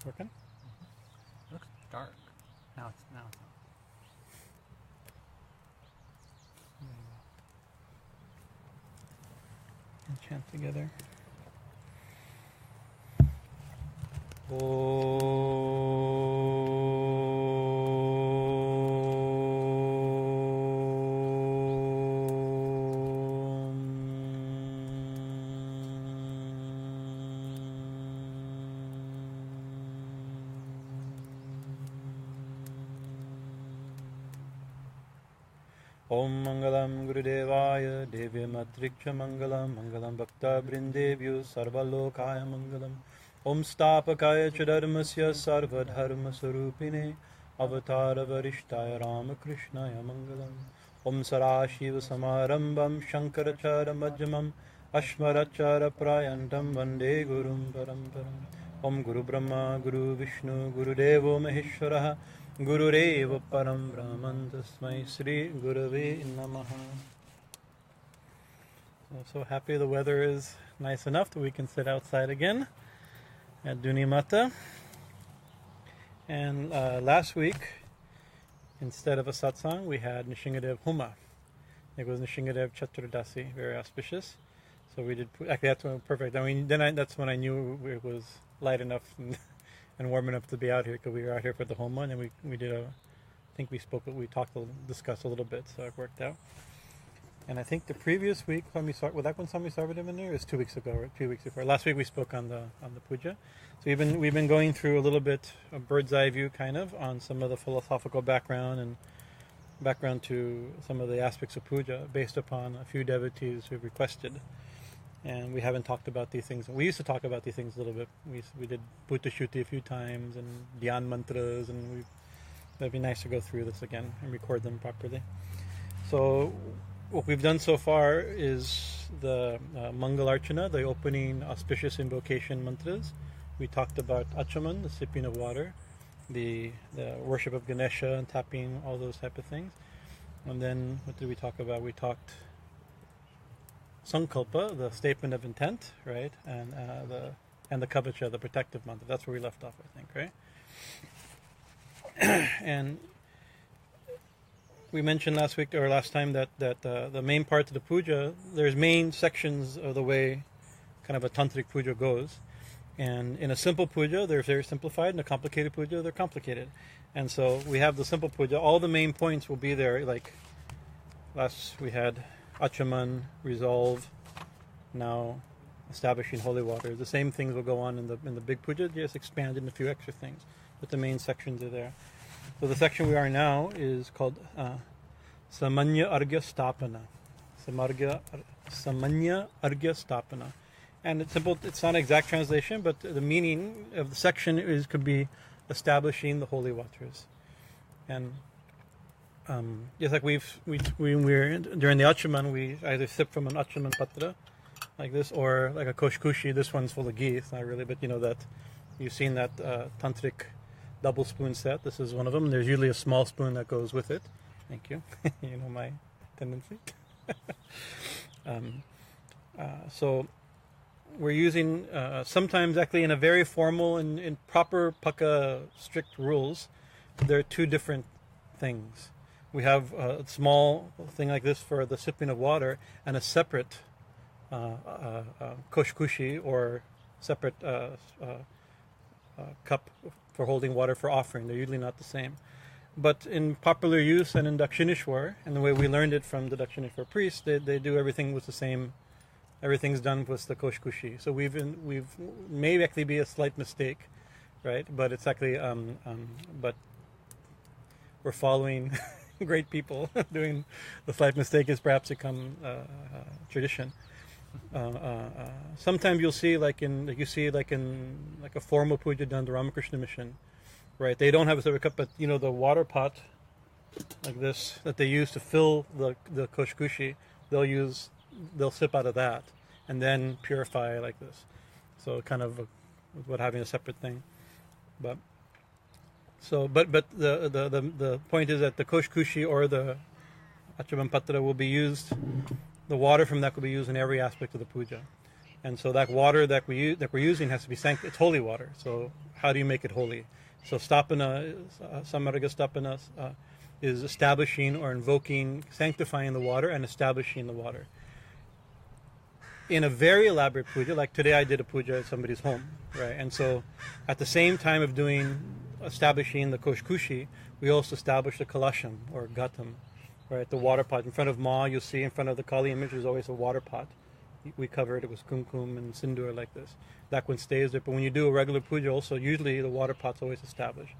Working? Looks dark. Now it's on. And chant together. Om Mangalam Gurudevaya Devya Matriksha Mangalam Mangalam Bhakta Brindevyu Sarvalokaya Mangalam Om Stapakaya Chadharmasya Sarvadharma Sarupine Avatara Varishtaya Ramakrishnaya Mangalam Om Sarashiva Samarambam Shankarachara Majjamam Ashmarachara Prayantam Vande Gurum Paramparam Om Guru Brahma Guru Vishnu Guru Devo Maheshwaraha Gurureva Param Brahman Tasmai Sri Gurave Namaha. So happy the weather is nice enough that we can sit outside again at Dunimata. And last week, instead of a satsang, we had Nishingadev Huma. It was Nishingadev Chaturdasi, very auspicious. So we did, actually that's perfect. I mean, that's when I knew it was light enough and warm enough to be out here, because we were out here for the home one, and we did I think we discussed a little bit, so it worked out. And I think the previous week, was that when Swami Sarvadeva it was 2 weeks ago, or 2 weeks before. Last week we spoke on the puja. So we've been going through a little bit a bird's eye view kind of on some of the philosophical background to some of the aspects of puja based upon a few devotees who requested. And we haven't talked about these things. We used to talk about these things a little bit. We did Bhuta Shuti a few times and Dhyan mantras, and it'd be nice to go through this again and record them properly. So what we've done so far is the Mangal Archana, the opening auspicious invocation mantras. We talked about Achaman, the sipping of water, the worship of Ganesha and tapping, all those type of things. And then what did we talk about? We talked Sankalpa, the statement of intent, right, and the Kavacha, the protective mantra. That's where we left off, I think, right? And we mentioned last time that the main part of the puja, there's main sections of the way kind of a tantric puja goes. And in a simple puja, they're very simplified. In a complicated puja, they're complicated. And so we have the simple puja. All the main points will be there. Like last we had Achaman, resolve, now establishing holy water. The same things will go on in the big puja, just expanded in a few extra things. But the main sections are there. So the section we are now is called Samanya Argya Stapana. Samanya Argya Stapana. And it's simple, it's not an exact translation, but the meaning of the section could be establishing the holy waters. And just like we're during the Achaman, we either sip from an Achaman patra like this, or like a koshkushi. This one's full of ghee. It's not really, but you know that you've seen that tantric double spoon set. This is one of them. There's usually a small spoon that goes with it. Thank you. You know my tendency. So we're using sometimes actually in a very formal and in proper Paka strict rules. There are two different things. We have a small thing like this for the sipping of water, and a separate koshkushi, or separate cup for holding water for offering. They're usually not the same. But in popular use and in Dakshineshwar, and the way we learned it from the Dakshineshwar priests, they do everything with the same. Everything's done with the koshkushi. So we've may actually be a slight mistake, right? But it's actually but we're following great people. Doing the slight mistake has perhaps become tradition. Sometimes you'll see like in a formal puja done to Ramakrishna mission, right? They don't have a separate cup, but you know the water pot like this that they use to fill the koshkushi, they'll sip out of that and then purify like this. So kind of what having a separate thing, but the point is that the koshkushi or the Achaman Patra will be used. The water from that will be used in every aspect of the puja. And so that water that we're using has to be it's holy water. So how do you make it holy? So stapana, samarga stapana, is establishing or invoking, sanctifying the water and establishing the water. In a very elaborate puja, like today I did a puja at somebody's home, right? And so at the same time of establishing the koshkushi, we also established the kalasham or gatam, right? The water pot. In front of Ma, you'll see in front of the Kali image, there's always a water pot. We covered it with kumkum and sindoor like this. That one stays there. But when you do a regular puja also, usually the water pot's always established.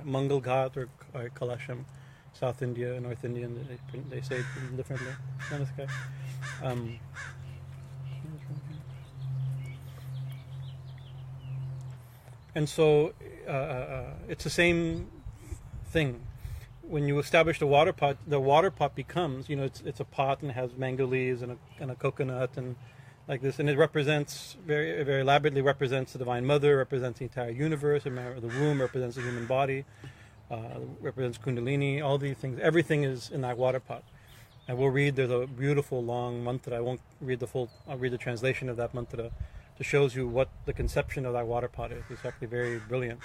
Mangal Ghat or Kalasham, South India, North Indian, they say it differently. And so it's the same thing. When you establish the water pot becomes, it's a pot and it has mango leaves and a coconut and like this, and it represents very, very elaborately represents the Divine Mother, represents the entire universe, the womb represents the human body, represents Kundalini, all these things. Everything is in that water pot. And we'll read. There's a beautiful long mantra. I won't read the full. I'll read the translation of that mantra to shows you what the conception of that water pot is. It's actually very brilliant.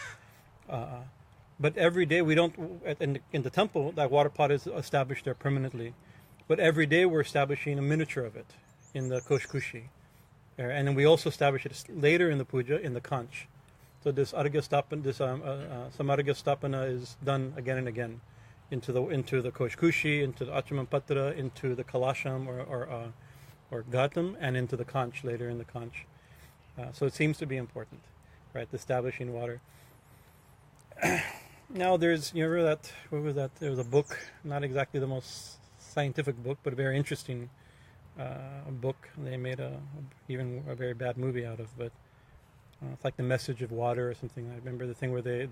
But every day we don't, in the temple, that water pot is established there permanently. But every day we're establishing a miniature of it in the koshkushi. And then we also establish it later in the puja in the kanch. So this samarga stapana is done again and again into the koshkushi, into the achaman patra, into the kalasham or gatam, and into the kanch later in the kanch. So it seems to be important, right? Establishing water. Now there's, you remember that, what was that? There was a book, not exactly the most scientific book, but a very interesting book. They made even a very bad movie out of, but it's like The Message of Water or something. I remember the thing where the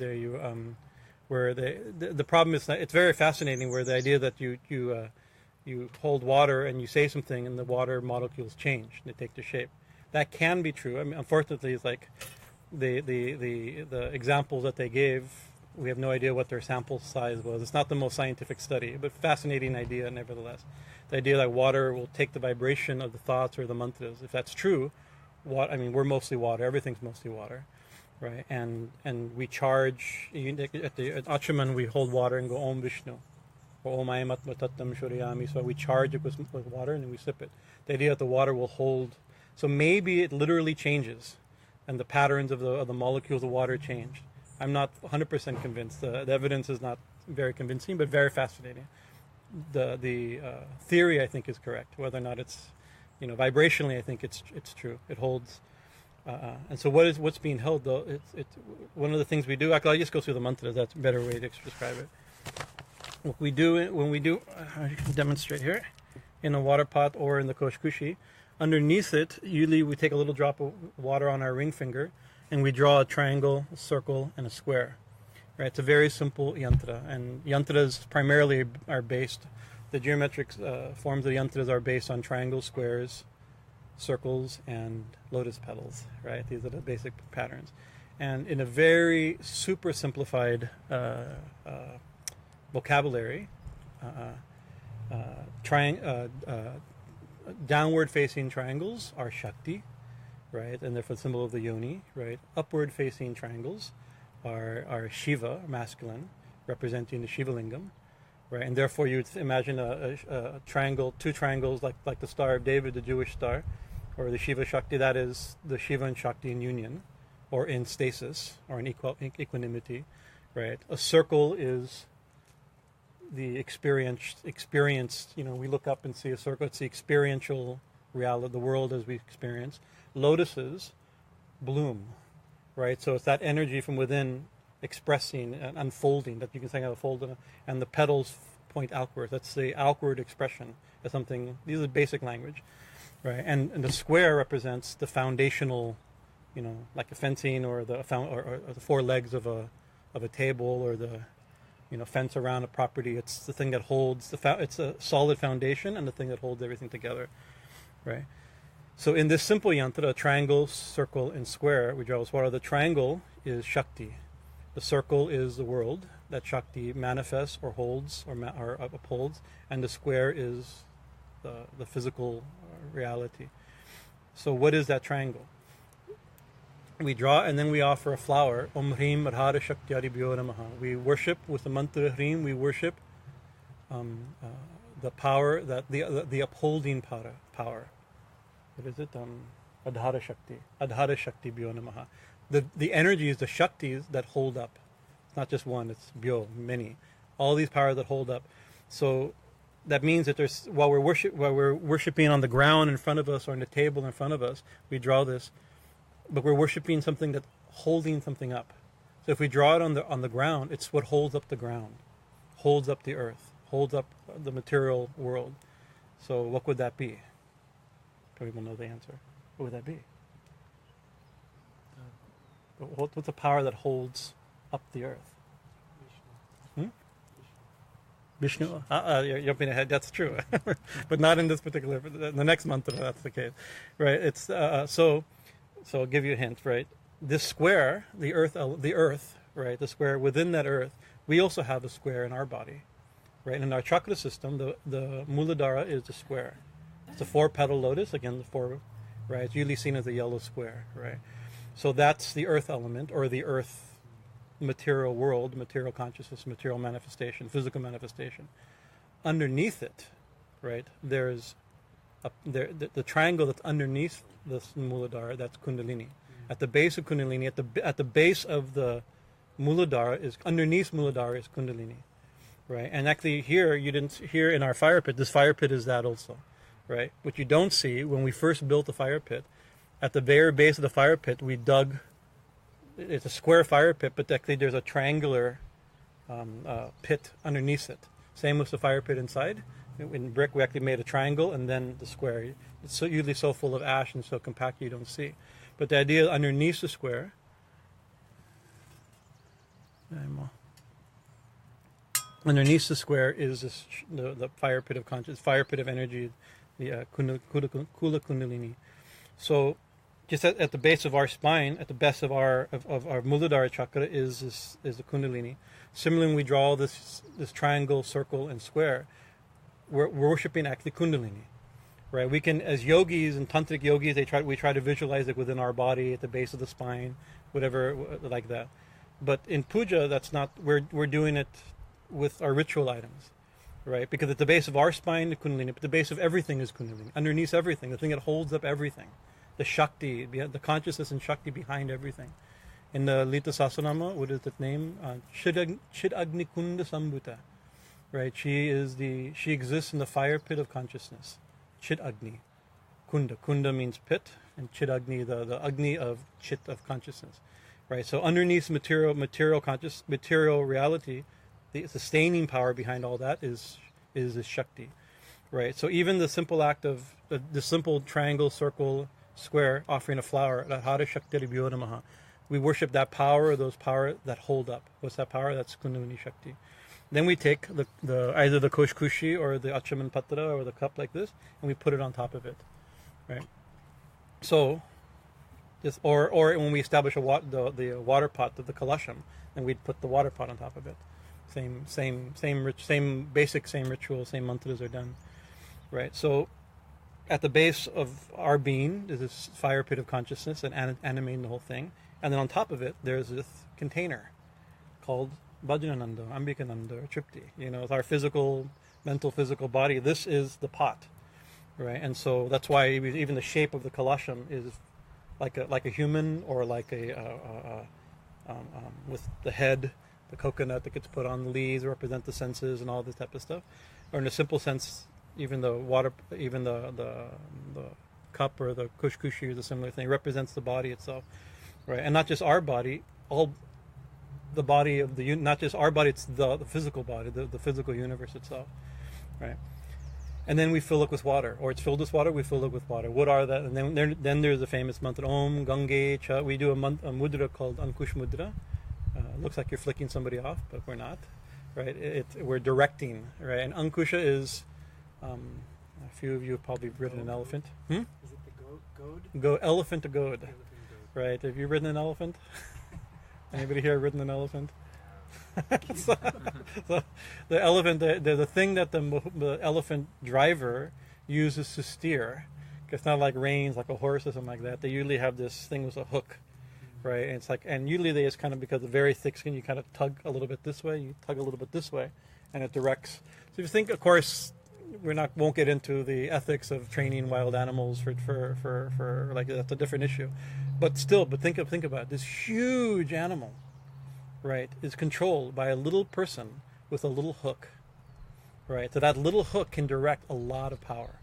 problem is that it's very fascinating, where the idea that you hold water and you say something and the water molecules change, they take the shape. That can be true. I mean, unfortunately, it's like the examples that they gave, we have no idea what their sample size was. It's not the most scientific study, but fascinating idea nevertheless. The idea that water will take the vibration of the thoughts or the mantras. If that's true, we're mostly water. Everything's mostly water, right? And we charge at Achaman. We hold water and go Om Vishnu, or Om Ayam Atma Tattam Shuryami. So we charge it with water and then we sip it. The idea that the water will hold. So maybe it literally changes, and the patterns of the molecules of water change. I'm not 100% convinced. The evidence is not very convincing, but very fascinating. The theory, I think, is correct. Whether or not it's, vibrationally, I think it's true. It holds. And so what's being held, though? It's one of the things we do. I'll just go through the mantras. That's a better way to describe it. What we do when we do, I can demonstrate here, in a water pot or in the koshkushi. Underneath it, usually we take a little drop of water on our ring finger, and we draw a triangle, a circle, and a square. Right? It's a very simple yantra, and yantras primarily are based. The geometric forms of yantras are based on triangles, squares, circles, and lotus petals. Right? These are the basic patterns, and in a very super simplified vocabulary, downward-facing triangles are Shakti, right? And they're the symbol of the yoni, right? Upward-facing triangles are Shiva, masculine, representing the Shiva lingam, right? And therefore, you'd imagine a triangle, two triangles, like the Star of David, the Jewish star, or the Shiva Shakti. That is the Shiva and Shakti in union, or in stasis, or in equanimity, right? A circle is the experienced, we look up and see a circle. It's the experiential reality, the world as we experience. Lotuses bloom, right? So it's that energy from within expressing and unfolding that you can say unfolding, and the petals point outward. That's the outward expression of something. These are basic language, right? And the square represents the foundational, like a fencing or the four legs of a table, or the fence around a property. It's the thing that holds it's a solid foundation and the thing that holds everything together, right? So in this simple yantra, triangle, circle, and square, we draw this water. The triangle is Shakti. The circle is the world that Shakti manifests or holds or upholds, and the square is the physical reality. So what is that triangle? We draw and then we offer a flower. Om Hrim Radha Shakti Adibhyo Namaha. We worship with the mantra Hrim. We worship the power, that the upholding power. What is it? Adhara Shakti. Adhara Shakti Bhyo Namaha. The energies, the Shaktis that hold up. It's not just one, it's Bhyo, many. All these powers that hold up. So that means that there's, while we're worshiping on the ground in front of us or on the table in front of us, we draw this, but we're worshiping something that's holding something up. So if we draw it on the ground, it's what holds up the ground, holds up the earth, holds up the material world. So what would that be? Probably will know the answer. What would that be? What's the power that holds up the earth? Vishnu. You're jumping ahead. That's true, but not in this particular. The next month, that's the case, right? It's so. I'll give you a hint, right? This square, the earth, right? The square within that earth, we also have a square in our body, right? In our chakra system, the Muladhara is the square. It's a 4-petal lotus. Again, the 4, right? It's usually seen as a yellow square, right? So that's the earth element, or the earth material world, material consciousness, material manifestation, physical manifestation. Underneath it, right, there's the triangle that's underneath this Muladhara, that's Kundalini. At the base of Kundalini, at the base of the Muladhara is, underneath Muladhara is Kundalini, right? And actually here, here in our fire pit, this fire pit is that also, right? What you don't see, when we first built the fire pit, at the very base of the fire pit, we dug. It's a square fire pit, but actually there's a triangular pit underneath it. Same with the fire pit inside. In brick, we actually made a triangle and then the square. It's usually so full of ash and so compact you don't see. But the idea underneath the square, is this, the fire pit of consciousness, fire pit of energy, the Kula Kundalini. So just at the base of our spine, at the base of our Muladhara chakra is the Kundalini. Similarly, when we draw this triangle, circle, and square, we're worshiping actually Kundalini, right? We can, as yogis and tantric yogis, we try to visualize it within our body, at the base of the spine, whatever, like that. But in puja, that's not. We're doing it with our ritual items, right? Because at the base of our spine, the Kundalini, but the base of everything is Kundalini. Underneath everything, the thing that holds up everything. The Shakti, the consciousness and Shakti behind everything. In the Lita Sahasranama, what is that name? Chidagni Kunda Sambhuta. Right? She exists in the fire pit of consciousness. Chidagni. Kunda. Kunda means pit, and Chidagni, the Agni of Chit, of consciousness. Right? So underneath material reality, the sustaining power behind all that is the Shakti. Right? So even the simple act of the simple triangle, circle, square, offering a flower, Radha Shakti Adibhyo Namaha, we worship that power, or those power that hold up. What's that power? That's Kundalini Shakti. Then we take the either the koshkushi or the achaman patra or the cup like this, and we put it on top of it, right? So, or when we establish the water pot, the kalasham, and we'd put the water pot on top of it. Same ritual, same mantras are done, right? So, at the base of our being is this fire pit of consciousness and animating the whole thing. And then on top of it, there's this container called Bhajanananda, Ambikananda, or Tripti. It's our mental physical body. This is the pot, right? And so that's why even the shape of the kalasham is like a human, or like with the head, the coconut that gets put on the leaves, represent the senses and all this type of stuff. Or in a simple sense, even the water, even the cup or the kushkushi is a similar thing. It represents the body itself, right? And not just our body, the body of not just our body, it's the physical body, the physical universe itself, right? And then we fill it with water, or it's filled with water. We fill it with water. What are that? And then there's a famous mantra, Om Gange Cha. We do a mudra called Ankush Mudra. Looks like you're flicking somebody off, but we're not, right? We're directing, right? And Ankusha is. A few of you have probably ridden an elephant. Is it the goad? Elephant to goad. Right. Have you ridden an elephant? Anybody here ridden an elephant? so the elephant, the thing that the elephant driver uses to steer it's not like reins, like a horse or something like that. They usually have this thing with a hook, right? And it's like, and usually they just kind of, because of very thick skin, you kind of tug a little bit this way, you tug a little bit this way, and it directs. So if you think, of course, won't get into the ethics of training wild animals for like, that's a different issue, but still, think about it. This huge animal, right, is controlled by a little person with a little hook, right? So that little hook can direct a lot of power,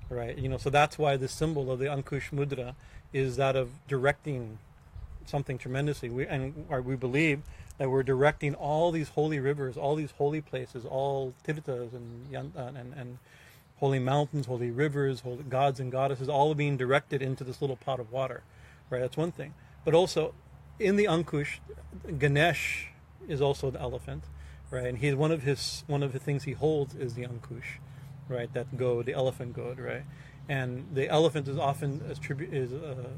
right? So that's why the symbol of the Ankush Mudra is that of directing something tremendously. We believe that we're directing all these holy rivers, all these holy places, all tirthas and holy mountains, holy rivers, holy gods and goddesses, all being directed into this little pot of water, right? That's one thing. But also, in the Ankush, Ganesh is also the elephant, right? And he's one of the things he holds is the Ankush, right? That goad, the elephant goad, right? And the elephant is often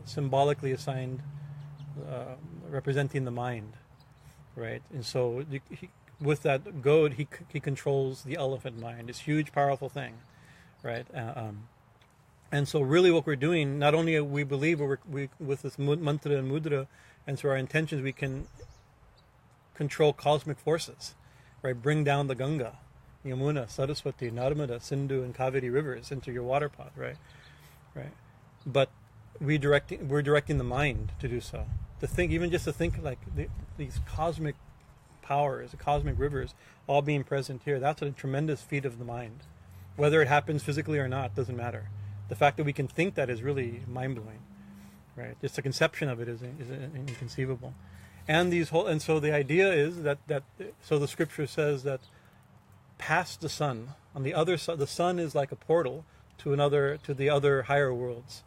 symbolically assigned, representing the mind, right? And so with that goad, he controls the elephant mind. It's a huge, powerful thing, right? And so really what we're doing, not only we believe we with this mantra and mudra, and through our intentions, we can control cosmic forces, right? Bring down the Ganga, Yamuna, Saraswati, Narmada, Sindhu, and Kaveri rivers into your water pot, right? Right. But we're directing the mind to do so. To think, even just to think like these cosmic powers, the cosmic rivers, all being present here, that's a tremendous feat of the mind. Whether it happens physically or not, doesn't matter. The fact that we can think that is really mind-blowing, right? Just the conception of it is inconceivable. And so the idea is that so the scripture says that past the sun, on the other side, the sun is like a portal to the other higher worlds,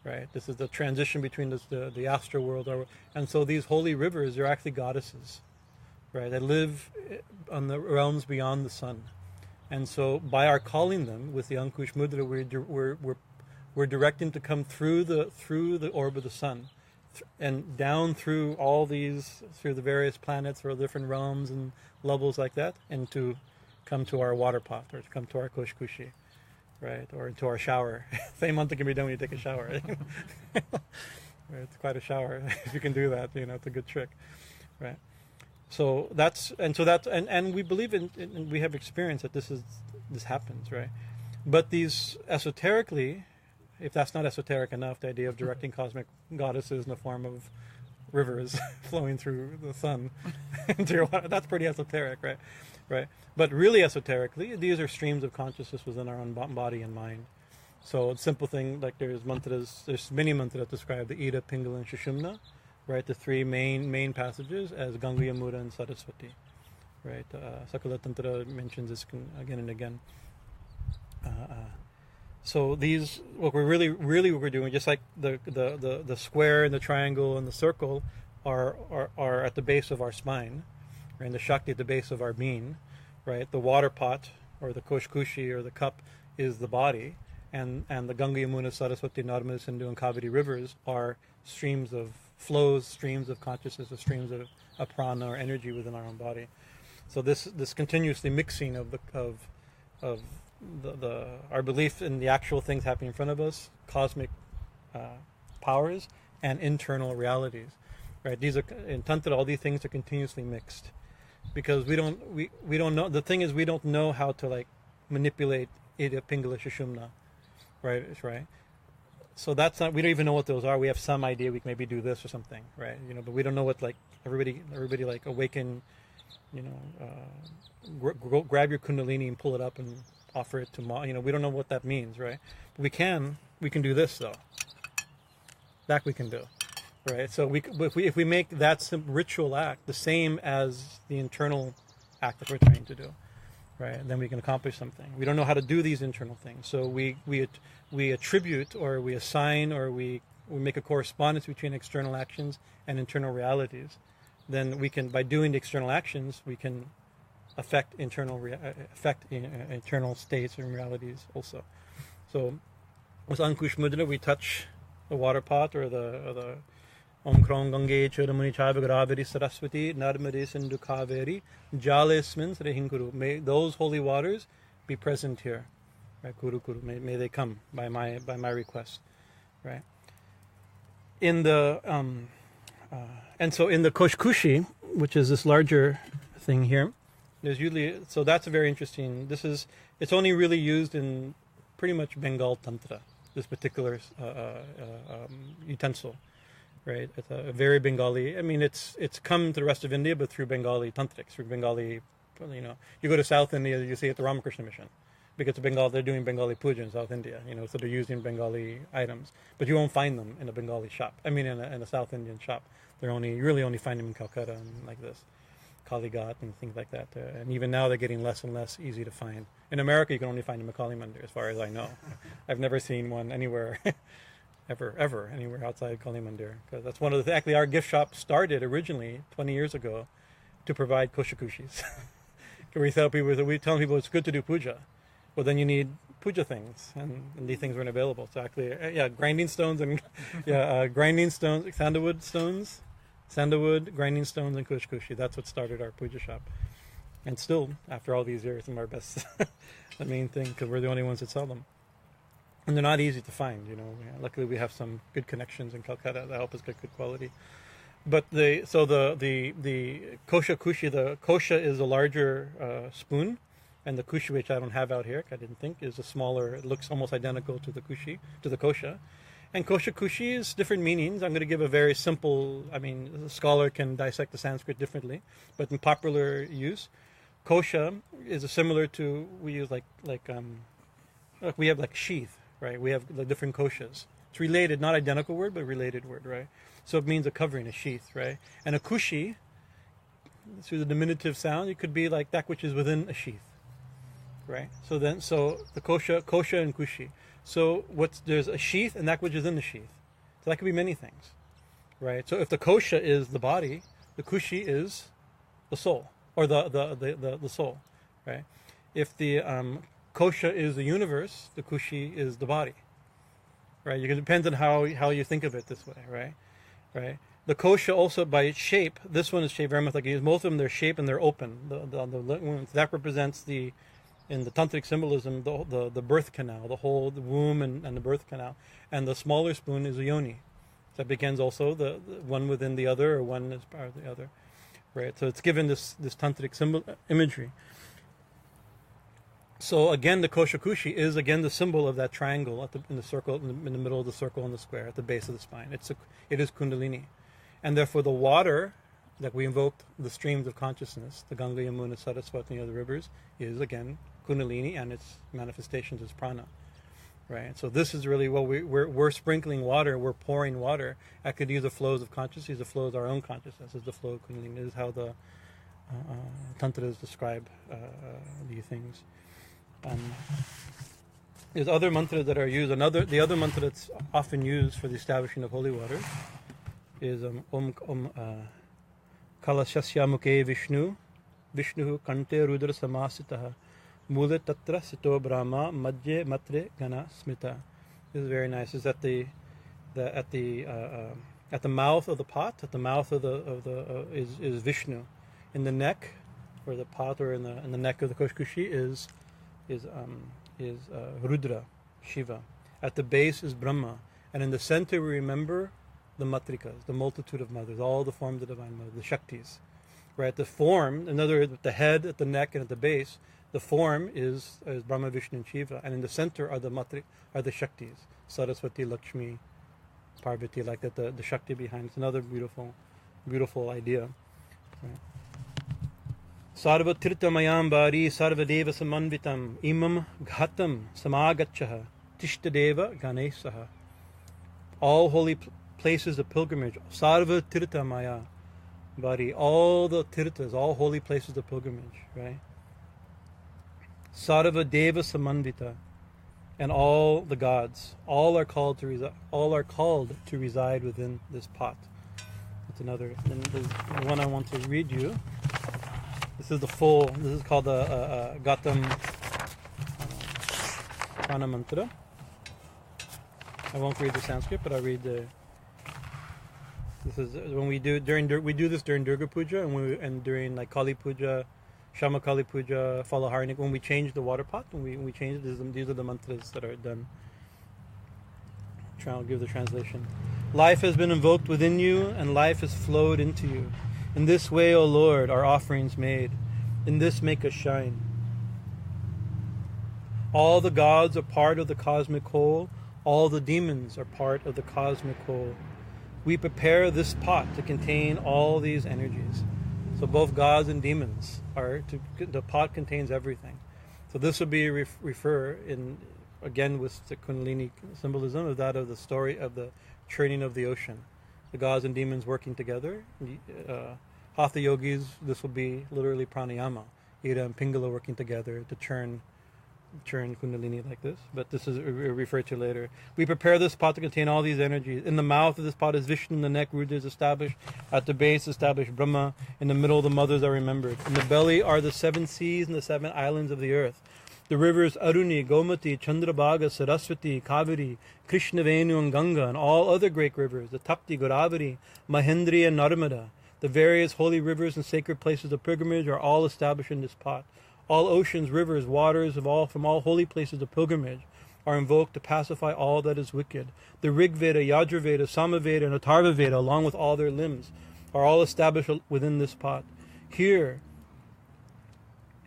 right? This is the transition between the astral world, and so these holy rivers are actually goddesses, right? They live on the realms beyond the sun, and so by our calling them with the Ankush Mudra, we're directing to come through the orb of the sun, and down through through the various planets or different realms and levels like that, and to come to our water pot, or to come to our Kosh Kushi, right, or into our shower. Same mantra can be done when you take a shower. Right? It's quite a shower if you can do that. It's a good trick, right? So and we believe and we have experience that this happens, right? But these esoterically, if that's not esoteric enough, the idea of directing cosmic goddesses in the form of rivers flowing through the sun into your water, that's pretty esoteric, right? Right. But really esoterically, these are streams of consciousness within our own body and mind. So a simple thing, like there's many mantras that describe the Ida, Pingala, and Shushumna, right? The three main passages as Ganga, Yamuna, and Saraswati, right? Sakala Tantra mentions this again and again. So these, what we're doing, just like the square and the triangle and the circle are at the base of our spine, right? And the Shakti at the base of our being, right? The water pot or the Kosh Kushi or the cup is the body, and the Ganga, Yamuna, Saraswati, Narmada, Sindhu, and Kaveri rivers are streams of flows, streams of consciousness, or streams of prana or energy within our own body. So this continuously mixing of our belief in the actual things happening in front of us, cosmic powers, and internal realities, right? These are in Tantra. All these things are continuously mixed, because we don't know. The thing is, we don't know how to like manipulate Ida, Pingala, Shushumna, right? Right. So that's not. We don't even know what those are. We have some idea. We can maybe do this or something, right? But we don't know what, like, everybody like awaken. Grab your Kundalini and pull it up and offer it to we don't know what that means, right? But we can do this though. That we can do, right? So if we make that ritual act the same as the internal act that we're trying to do, right? Then we can accomplish something. We don't know how to do these internal things, so we attribute, or we assign, or we make a correspondence between external actions and internal realities. Then we can, by doing the external actions, we can affect internal states and realities also. So with Ankush Mudra, we touch the water pot, or the Om Krom Gange Chodamuni Chaiva Graveri Saraswati Narmade Sindhu Kaveri Jalesmin Srehinkuru. May those holy waters be present here, right? Kuru Kuru, may they come by my request, right? In the and so in the Koshkushi, which is this larger thing here, there's usually, so that's a very interesting. It's only really used in pretty much Bengal Tantra, this particular utensil, right? It's a very Bengali. I mean, it's come to the rest of India, but through Bengali tantrics, through Bengali. You go to South India, you see at the Ramakrishna Mission, because they're doing Bengali Puja in South India. So they're using Bengali items, but you won't find them in a Bengali shop. I mean, in a South Indian shop, you really only find them in Calcutta and like this, Kali Ghat and things like that. And even now they're getting less and less easy to find. In America, you can only find them at Kali Mandir, as far as I know. I've never seen one anywhere, ever anywhere outside Kali Mandir. Because that's one of the actually our gift shop started originally 20 years ago to provide koshakushis. We tell people it's good to do puja. Well, then you need puja things, and these things weren't available. So actually, grinding stones and grinding stones, sandalwood, grinding stones, and kushkushi. That's what started our puja shop. And still, after all these years, some of our best, the main thing, because we're the only ones that sell them. And they're not easy to find, Luckily, we have some good connections in Calcutta that help us get good quality. But the kosha kushi, the kosha is a larger spoon, and the kushi, which I don't have out here, I didn't think, is a smaller. It looks almost identical to the kosha. And kosha kushi is different meanings. I'm going to give a very simple. I mean, a scholar can dissect the Sanskrit differently, but in popular use, kosha is similar to, we use we have like sheath, right? We have the different koshas. It's related, not identical word, but related word, right? So it means a covering, a sheath, right? And a kushi, through the diminutive sound, it could be like that which is within a sheath, right? So the kosha and kushi. So there's a sheath and that which is in the sheath. So that could be many things, right? So if the kosha is the body, the kushi is the soul, or the soul, right? If the kosha is the universe, the kushi is the body, right? It depends on how you think of it this way, right? Right. The kosha also by its shape. This one is shaped very much like it. Most of them, they're shaped and they're open. That represents in the tantric symbolism the birth canal, the womb and the birth canal. And the smaller spoon is a yoni. That begins also the one within the other, or one is part of the other, right? So it's given this tantric symbol imagery. So again, the kosha kushi is again the symbol of that triangle in the circle, in the middle of the circle and the square at the base of the spine. It is kundalini, and therefore the water that we invoked, the streams of consciousness, the Ganga, Yamuna, Saraswati, and other rivers, is again kundalini, and its manifestations is prana, right? So this is really what we're sprinkling water, we're pouring water. Actually, these are flows of consciousness. These are flows of our own consciousness. This is the flow of kundalini. This is how the tantras describe these things. There's other mantras that are used. The other mantra that's often used for the establishing of holy water is Kalashasya Mukhe Vishnu Kante Rudra Samasitaha Mule Tatra Sito Brahma Madhye Matre Gana Smita. This is very nice. It's at the mouth of the pot. At the mouth of is Vishnu. In the neck, or the pot, or in the neck of the koshkushi is Rudra, Shiva. At the base is Brahma, and in the center we remember the matrikas, the multitude of mothers, all the forms of the divine mother, the shaktis. Right, the form, in other words, at the head, at the neck, and at the base, the form is Brahma, Vishnu, and Shiva, and in the center are the shaktis, Saraswati, Lakshmi, Parvati, like that. The shakti behind. It's another beautiful idea. Right. Sarva tirtamayam bari sarva deva samanvitam imam ghatam samagachaha tishtadeva ganesaha. All holy places of pilgrimage. Sarva tirtamaya bari. All the tirtas, all holy places of pilgrimage, right? Sarva deva samanvita. And all the gods, all are called to reside within this pot. That's another. And there's one I want to read you. This is called the Gautam Prana Mantra. I won't read the Sanskrit, but I'll read the. This is when we do this during Durga Puja and during like Kali Puja, Shama Kali Puja, Falaharnik. When we change the water pot, when we change it, these are the mantras that are done. I'll give the translation. Life has been invoked within you, and life has flowed into you. In this way, O Lord, our offerings made. In this make us shine. All the gods are part of the cosmic whole. All the demons are part of the cosmic whole. We prepare this pot to contain all these energies. So both gods and demons the pot contains everything. So this would be refer in, again with the Kundalini symbolism of that of the story of the churning of the ocean. The gods and demons working together. Hatha yogis, this will be literally pranayama. Ida and Pingala working together to churn Kundalini like this, but this is referred to later. We prepare this pot to contain all these energies. In the mouth of this pot is Vishnu, in the neck Rudra is established, at the base established Brahma, in the middle the mothers are remembered. In the belly are the 7 seas and the 7 islands of the earth. The rivers Aruni, Gomati, Chandrabhaga, Saraswati, Kaveri, Krishnavenu and Ganga, and all other great rivers, the Tapti, Godavari, Mahendri and Narmada. The various holy rivers and sacred places of pilgrimage are all established in this pot. All oceans, rivers, waters from all holy places of pilgrimage are invoked to pacify all that is wicked. The Rig Veda, Yajurveda, Samaveda, and Atharva Veda, along with all their limbs, are all established within this pot. Here,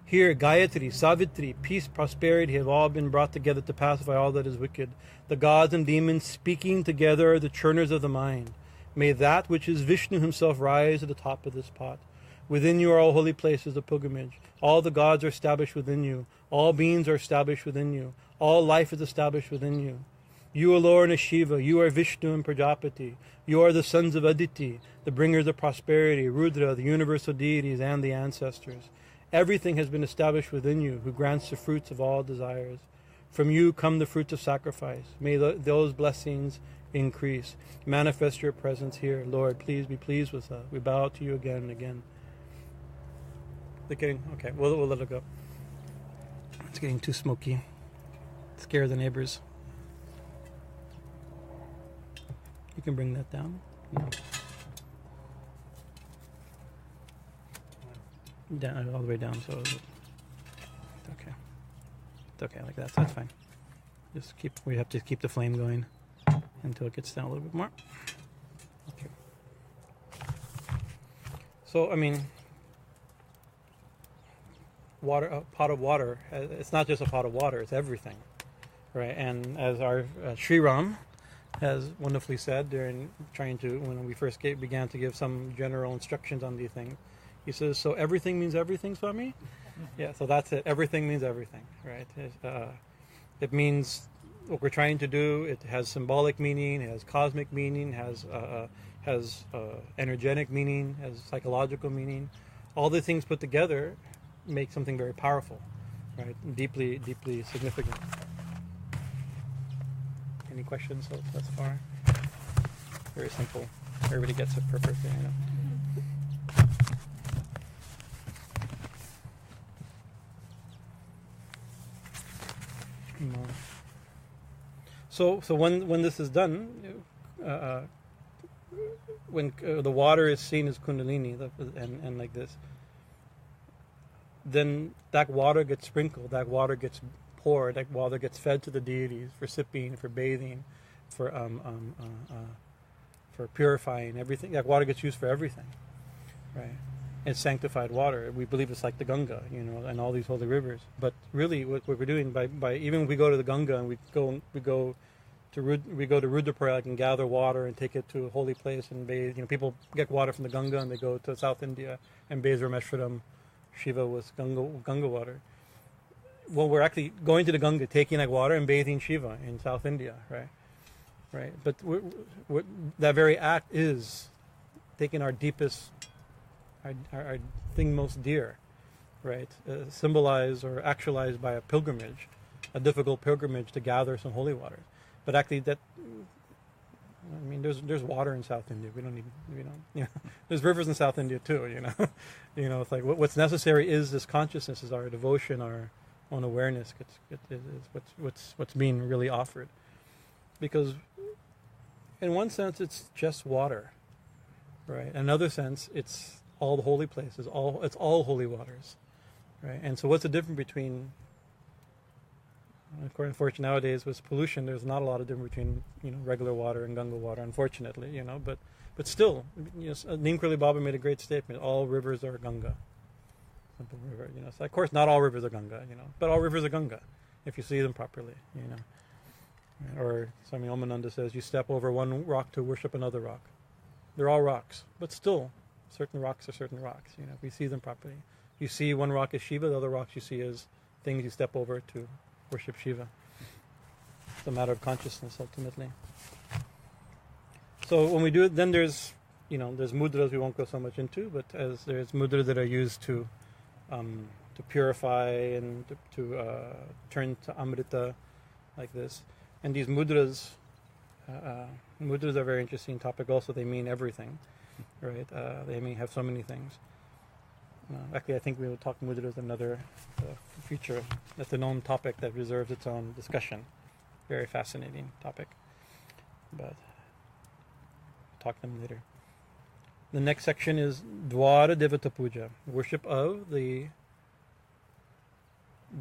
Gayatri, Savitri, peace, prosperity have all been brought together to pacify all that is wicked. The gods and demons speaking together are the churners of the mind. May that which is Vishnu himself rise at the top of this pot. Within you are all holy places of pilgrimage. All the gods are established within you. All beings are established within you. All life is established within you. You, O Lord, are Shiva. You are Vishnu and Prajapati. You are the sons of Aditi, the bringers of prosperity, Rudra, the universal deities, and the ancestors. Everything has been established within you, who grants the fruits of all desires. From you come the fruits of sacrifice. May those blessings increase. Manifest your presence here. Lord, please be pleased with us. We bow to you again and again. Okay, we'll let it go. It's getting too smoky. Scare the neighbors. You can bring that down. No. Down all the way down, so it's okay. It's okay like that. So that's fine. We have to keep the flame going until it gets down a little bit more. Okay. So water, a pot of water. It's not just a pot of water; it's everything, right? And as our Sri Ram has wonderfully said when we first began to give some general instructions on these things, he says, "So everything means everything, Swami." Yeah, so that's it. Everything means everything, right? It means what we're trying to do. It has symbolic meaning, it has cosmic meaning, has energetic meaning, has psychological meaning. All the things put together make something very powerful, right? Deeply, deeply significant. Any questions thus far? Very simple. Everybody gets it perfectly, So when this is done, when the water is seen as Kundalini and like this, then that water gets sprinkled, that water gets poured, that water gets fed to the deities for sipping, for bathing, for purifying everything. That water gets used for everything, right? It's sanctified water. We believe it's like the Ganga, and all these holy rivers. But really, what we're doing by even when we go to the Ganga and we go to Rudraprayag and gather water and take it to a holy place and bathe. People get water from the Ganga and they go to South India and bathe Rameshwaram, Shiva with Ganga water. Well, we're actually going to the Ganga, taking that water and bathing Shiva in South India, right? Right. But that very act is taking our deepest, our thing most dear, right? Symbolized or actualized by a pilgrimage, a difficult pilgrimage to gather some holy water. But actually, there's water in South India. There's rivers in South India too. It's like what's necessary is this consciousness, is our devotion, our own awareness. Is what's being really offered. Because, in one sense, it's just water, right? In another sense, it's all the holy places. It's all holy waters, right? And so what's the difference between, unfortunately nowadays with pollution, there's not a lot of difference between, regular water and Ganga water, unfortunately, but still, Neem Karoli Baba made a great statement, all rivers are Ganga. Simple river, so of course not all rivers are Ganga, but all rivers are Ganga if you see them properly, Or Swami Omananda says, you step over one rock to worship another rock. They're all rocks, but still, certain rocks are certain rocks, if you see them properly. You see one rock as Shiva, the other rocks you see as things you step over to worship Shiva. It's a matter of consciousness, ultimately. So when we do it, then there's mudras we won't go so much into, but as there's mudras that are used to purify and to turn to amrita, like this. And these mudras are a very interesting topic also. They mean everything, right? They may have so many things. Actually, I think we will talk mudras in another future. That's a known topic that deserves its own discussion. Very fascinating topic. But talk them later. The next section is Dwara Devata Puja, worship of the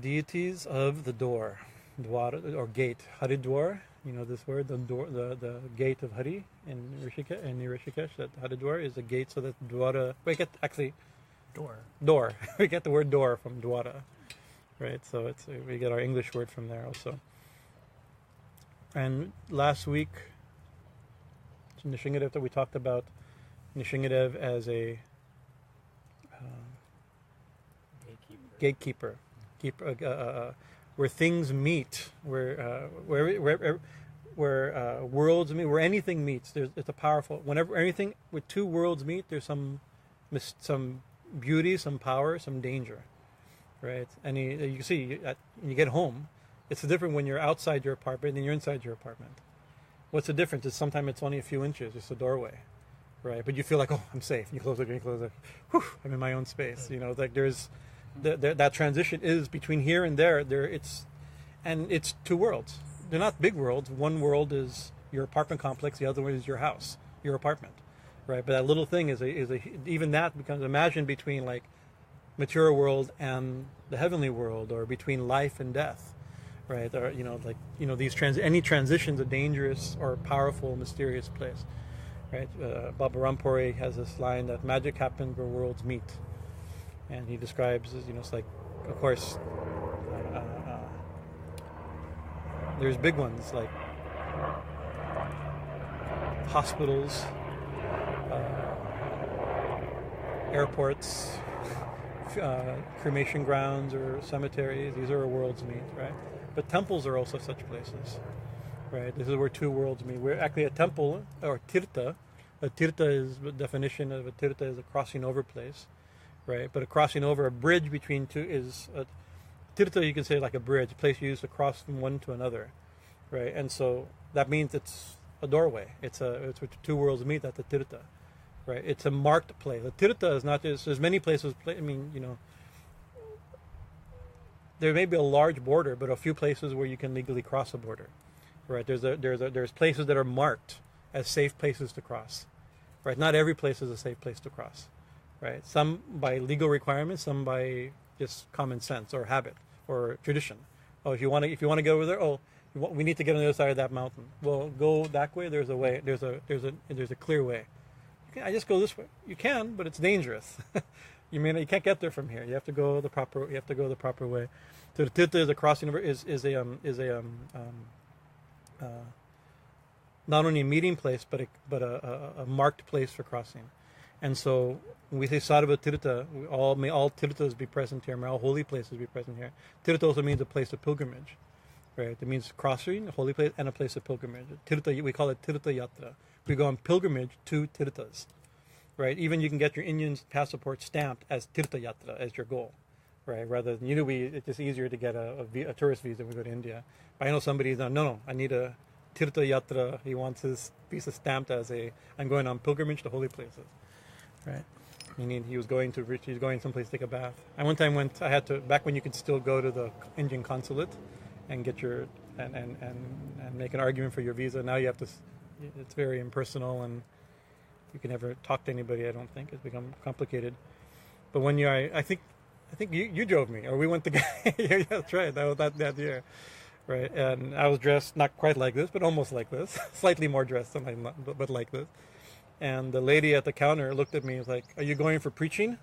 deities of the door. Dwara, or gate. Haridwar, this word, the door, the gate of Hari in Rishikesh, that Haridwar is a gate, so that Dwara, door. We get the word door from Dwara, right? So we get our English word from there also. And last week, Nishingadev, that we talked about Nishingadev as a gatekeeper, where things meet, where worlds meet, where anything meets. It's a powerful. Whenever anything with two worlds meet, there's some beauty, some power, some danger, right? And you can see when you get home, it's different when you're outside your apartment than you're inside your apartment. What's the difference? Is sometimes it's only a few inches, just a doorway, right? But you feel like, oh, I'm safe. And you close it, whew, I'm in my own space. Like there's that transition is between here and there. It's two worlds. They're not big worlds. One world is your apartment complex. The other one is your house, your apartment, right? But that little thing is even that becomes, imagine between like material world and the heavenly world, or between life and death, right? Or any transition's a dangerous or powerful, mysterious place, right? Baba Rampuri has this line that magic happens where worlds meet. And he describes, it's like, of course, there's big ones like hospitals, airports, cremation grounds, or cemeteries. These are where worlds meet, right? But temples are also such places, right? This is where two worlds meet. We're actually a temple, or tirtha. A tirtha is, the definition of a tirtha is a crossing over place. Right, but a crossing over, a bridge between two is a tirtha. You can say like a bridge, a place used to cross from one to another, right? And so that means it's a doorway. It's where two worlds meet. That's a tirtha, right? It's a marked place. The tirtha is not just. There's many places. There may be a large border, but a few places where you can legally cross a border, right? There's places that are marked as safe places to cross, right? Not every place is a safe place to cross. Right, some by legal requirements, some by just common sense or habit or tradition. Oh, if you want to go over there, we need to get on the other side of that mountain. Well, go that way. There's a way. There's a clear way. I just go this way. You can, but it's dangerous. You can't get there from here. You have to go the proper. You have to go the proper way. So the tirtha is a crossing over. Is not only a meeting place, but a marked place for crossing. And so when we say Sarva Tirtha, may all tirthas be present here, may all holy places be present here. Tirtha also means a place of pilgrimage, right? It means crossing, a holy place, and a place of pilgrimage. Tirtha, we call it Tirtha Yatra. We go on pilgrimage to tirthas, right? Even you can get your Indian passport stamped as Tirtha Yatra as your goal, right? Rather than, it's just easier to get a tourist visa when we go to India. But I know somebody's no, I need a Tirtha Yatra. He wants his visa stamped as I'm going on pilgrimage to holy places. Right, he was going someplace to take a bath. I one time I had to, back when you could still go to the Indian consulate and get your and make an argument for your visa. Now you have to. It's very impersonal, and you can never talk to anybody. I don't think it's become complicated. But when I think I think you drove me, or we went together. Yeah, that's right. That was that year, right? And I was dressed not quite like this, but almost like this, slightly more dressed than I'm not, but like this. And the lady at the counter looked at me and was like, "Are you going for preaching?"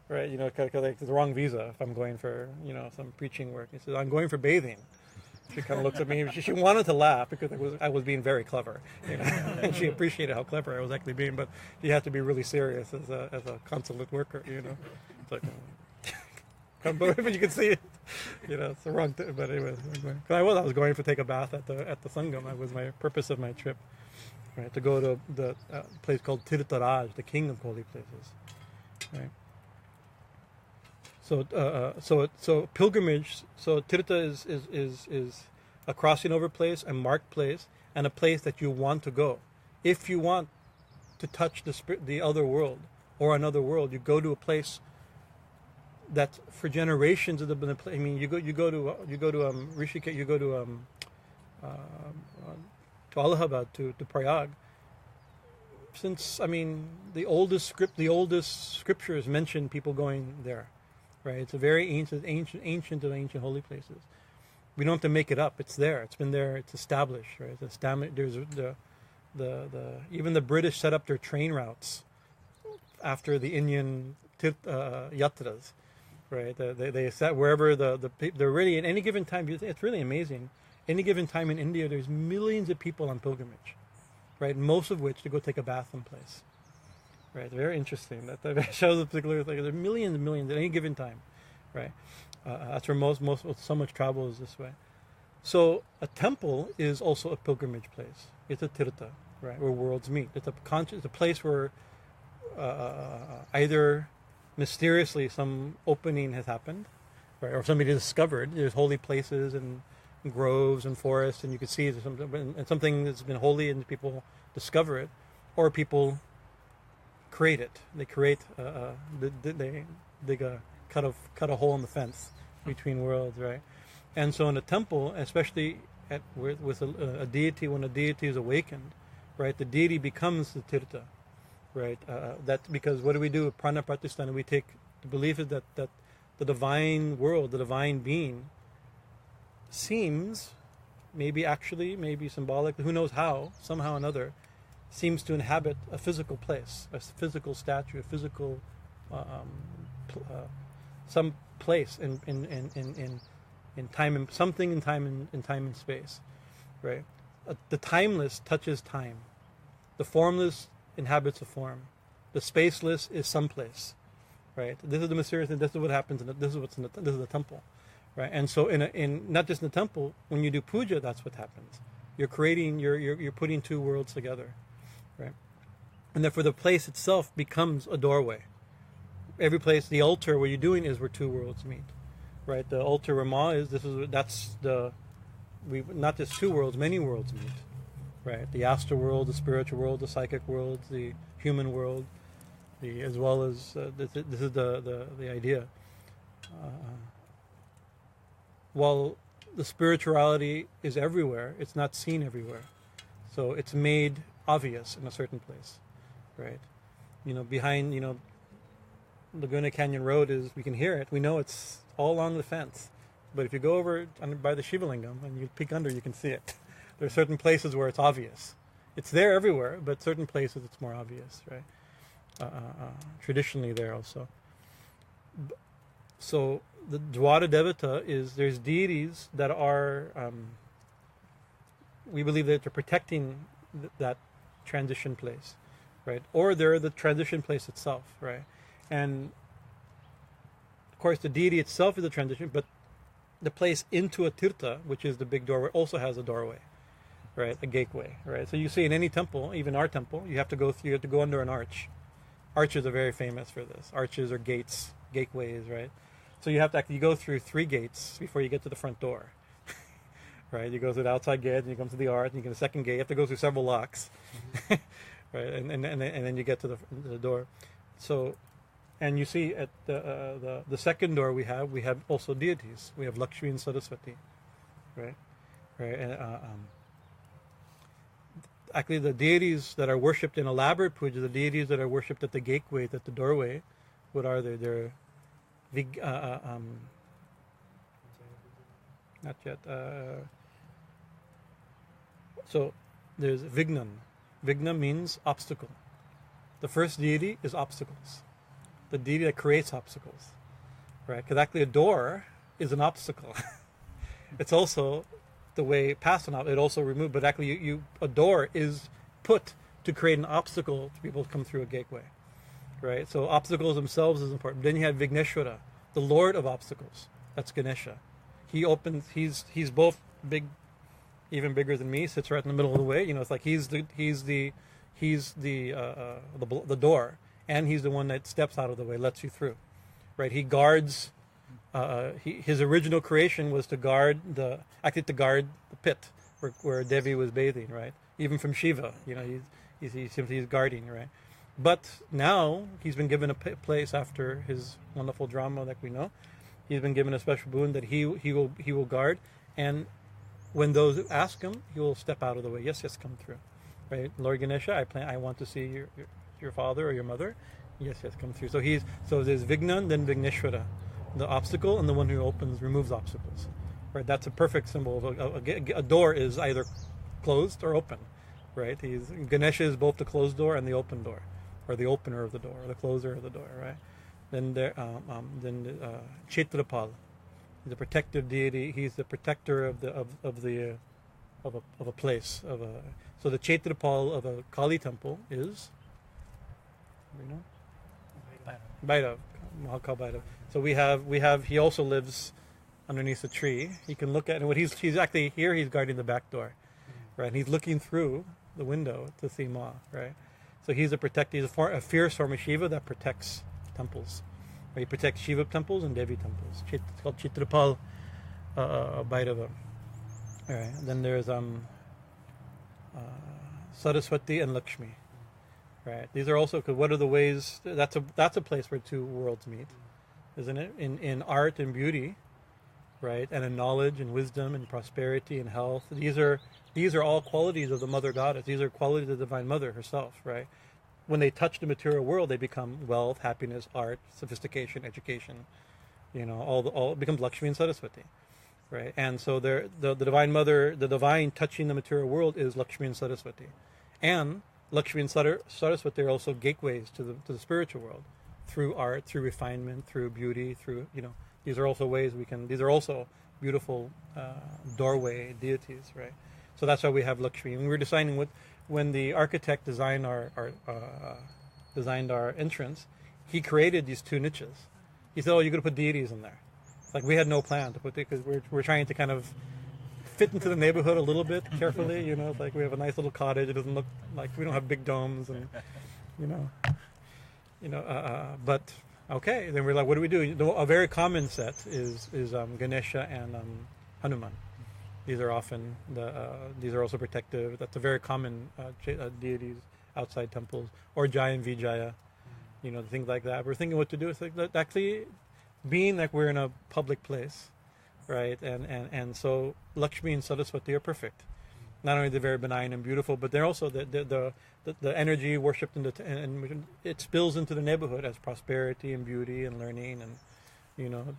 Right? You know, because like, it's the wrong visa if I'm going for some preaching work. He says, "I'm going for bathing." She kind of looks at me. She wanted to laugh because I was being very clever, and she appreciated how clever I was actually being. But you have to be really serious as a consulate worker, It's like, but you can see it, it's the wrong thing. But anyway, I was going to take a bath at the Sangam. That was my purpose of my trip, right? To go to the place called Tirtharaj, the king of holy places, right? So pilgrimage. So Tirtha is a crossing over place, a marked place, and a place that you want to go. If you want to touch the other world or another world, you go to a place that for generations have been a place. I mean, you go to Rishikesh, you go to Allahabad, to Prayag. Since the oldest scriptures mention people going there. Right, it's a very ancient of ancient holy places. We don't have to make it up. It's there. It's been there. It's established. Right. There's even the British set up their train routes after the Indian yatras. Right. They set wherever they're really at any given time. It's really amazing. Any given time in India, there's millions of people on pilgrimage. Right. Most of which to go take a bath someplace. Right, very interesting. That shows a particular thing. There are millions and millions at any given time, right? That's where most so much travel is this way. So a temple is also a pilgrimage place. It's a tirtha, right, where worlds meet. It's a place where either mysteriously some opening has happened, right, or somebody discovered there's holy places and groves and forests, and you can see something that's been holy and people discover it, or people create it. They create. They dig cut a hole in the fence between worlds, right? And so in a temple, especially with a deity, when a deity is awakened, right, the deity becomes the tirtha, right? That's because what do we do with prana pratisthana? We take the belief is that the divine world, the divine being, seems maybe symbolic, who knows how, somehow or another, seems to inhabit a physical place, a physical statue, a physical some place in time and something in time and space, right? The timeless touches time. The formless inhabits a form. The spaceless is someplace, right? This is the mysterious thing. This is what happens. This is the temple, right? And so in not just in the temple, when you do puja, that's what happens. You're creating. You're putting two worlds together. Right, and therefore the place itself becomes a doorway. Every place, the altar, what you're doing is where two worlds meet, right? The altar Rama not just two worlds, many worlds meet, right? The astral world, the spiritual world, the psychic world, the human world, as well as this is the idea. While the spirituality is everywhere, it's not seen everywhere, so it's made obvious in a certain place, right? Behind, Laguna Canyon Road we can hear it. We know it's all along the fence. But if you go over by the Shiva Lingam and you peek under, you can see it. There are certain places where it's obvious. It's there everywhere, but certain places it's more obvious, right? Traditionally there also. So the Dwara Devata there's deities that are, we believe that they're protecting that transition place, right? Or they're the transition place itself, right? And of course the deity itself is a transition, but the place into a tirtha, which is the big doorway, also has a doorway, right? A gateway, right? So you see in any temple, even our temple, you have to go under an arch. Arches are very famous for this. Arches are gateways, right? So you have to actually go through 3 gates before you get to the front door. Right, you go through the outside gate, and you come to the arch, and you get a second gate. You have to go through several locks, right, and then you get to the door. So, and you see at the second door we have also deities. We have Lakshmi and Saraswati, right, and actually the deities that are worshipped in elaborate puja, the deities that are worshipped at the gateway, at the doorway, what are they? They're not yet. So there's Vignan. Vigna means obstacle. The first deity is obstacles. The deity that creates obstacles, right? Because actually a door is an obstacle. It's also the way past an obstacle. It also removed, but actually a door is put to create an obstacle to people to come through a gateway, right? So obstacles themselves is important. Then you have Vigneshwara, the Lord of obstacles. That's Ganesha. He opens. He's both big, even bigger than me. Sits right in the middle of the way. You know, it's like he's the door, and he's the one that steps out of the way, lets you through, right? He guards. His original creation was to guard the pit where Devi was bathing, right? Even from Shiva, you know, he's guarding, right? But now he's been given a place after his wonderful drama that we know. He's been given a special boon that he will guard, and when those ask him, he will step out of the way. Yes, come through, right? Lord Ganesha, I want to see your father or your mother. Yes, come through. So there's Vignan, then Vigneshwara, the obstacle, and the one who removes obstacles, right? That's a perfect symbol of a door is either closed or open, right? Ganesha is both the closed door and the open door, or the opener of the door, or the closer of the door, right? Then Chetrapal, the protective deity. He's the protector of a place So the Chetrapal of a Kali temple is, you know, Bhairav, Mahakal Bhairav. So we have. He also lives underneath a tree. You can look at, and what he's actually here. He's guarding the back door, right? And he's looking through the window to see Ma, right? So he's a protector. He's a fierce form of Shiva that protects temples. Right? He protects Shiva temples and Devi temples. It's called Chetrapal Bhairava. All right. Then there's Saraswati and Lakshmi. Right. These are also, because what are the ways? That's a place where two worlds meet, isn't it? In art and beauty, right, and in knowledge and wisdom and prosperity and health. These are all qualities of the Mother Goddess. These are qualities of the Divine Mother herself, right? When they touch the material world, they become wealth, happiness, art, sophistication, education. You know, all it becomes Lakshmi and Saraswati, right? And so the Divine Mother, the divine touching the material world is Lakshmi and Saraswati, and Lakshmi and Saraswati are also gateways to the spiritual world, through art, through refinement, through beauty, through, you know, these are also ways these are also beautiful doorway deities, right? So that's why we have Lakshmi. And we were deciding when the architect designed our entrance, he created these two niches. He said, "Oh, you're going to put deities in there." It's like we had no plan to put it, because we're trying to kind of fit into the neighborhood a little bit carefully. You know, it's like we have a nice little cottage. It doesn't look like, we don't have big domes, and but okay. Then we're like, what do we do? A very common set is Ganesha and Hanuman. These are often these are also protective. That's a very common deities outside temples, or Jaya and Vijaya, you know, things like that. We're thinking what to do. It's like, actually, being like we're in a public place, right? And so Lakshmi and Saraswati are perfect. Not only they're very benign and beautiful, but they're also the energy worshipped and it spills into the neighborhood as prosperity and beauty and learning, and you know,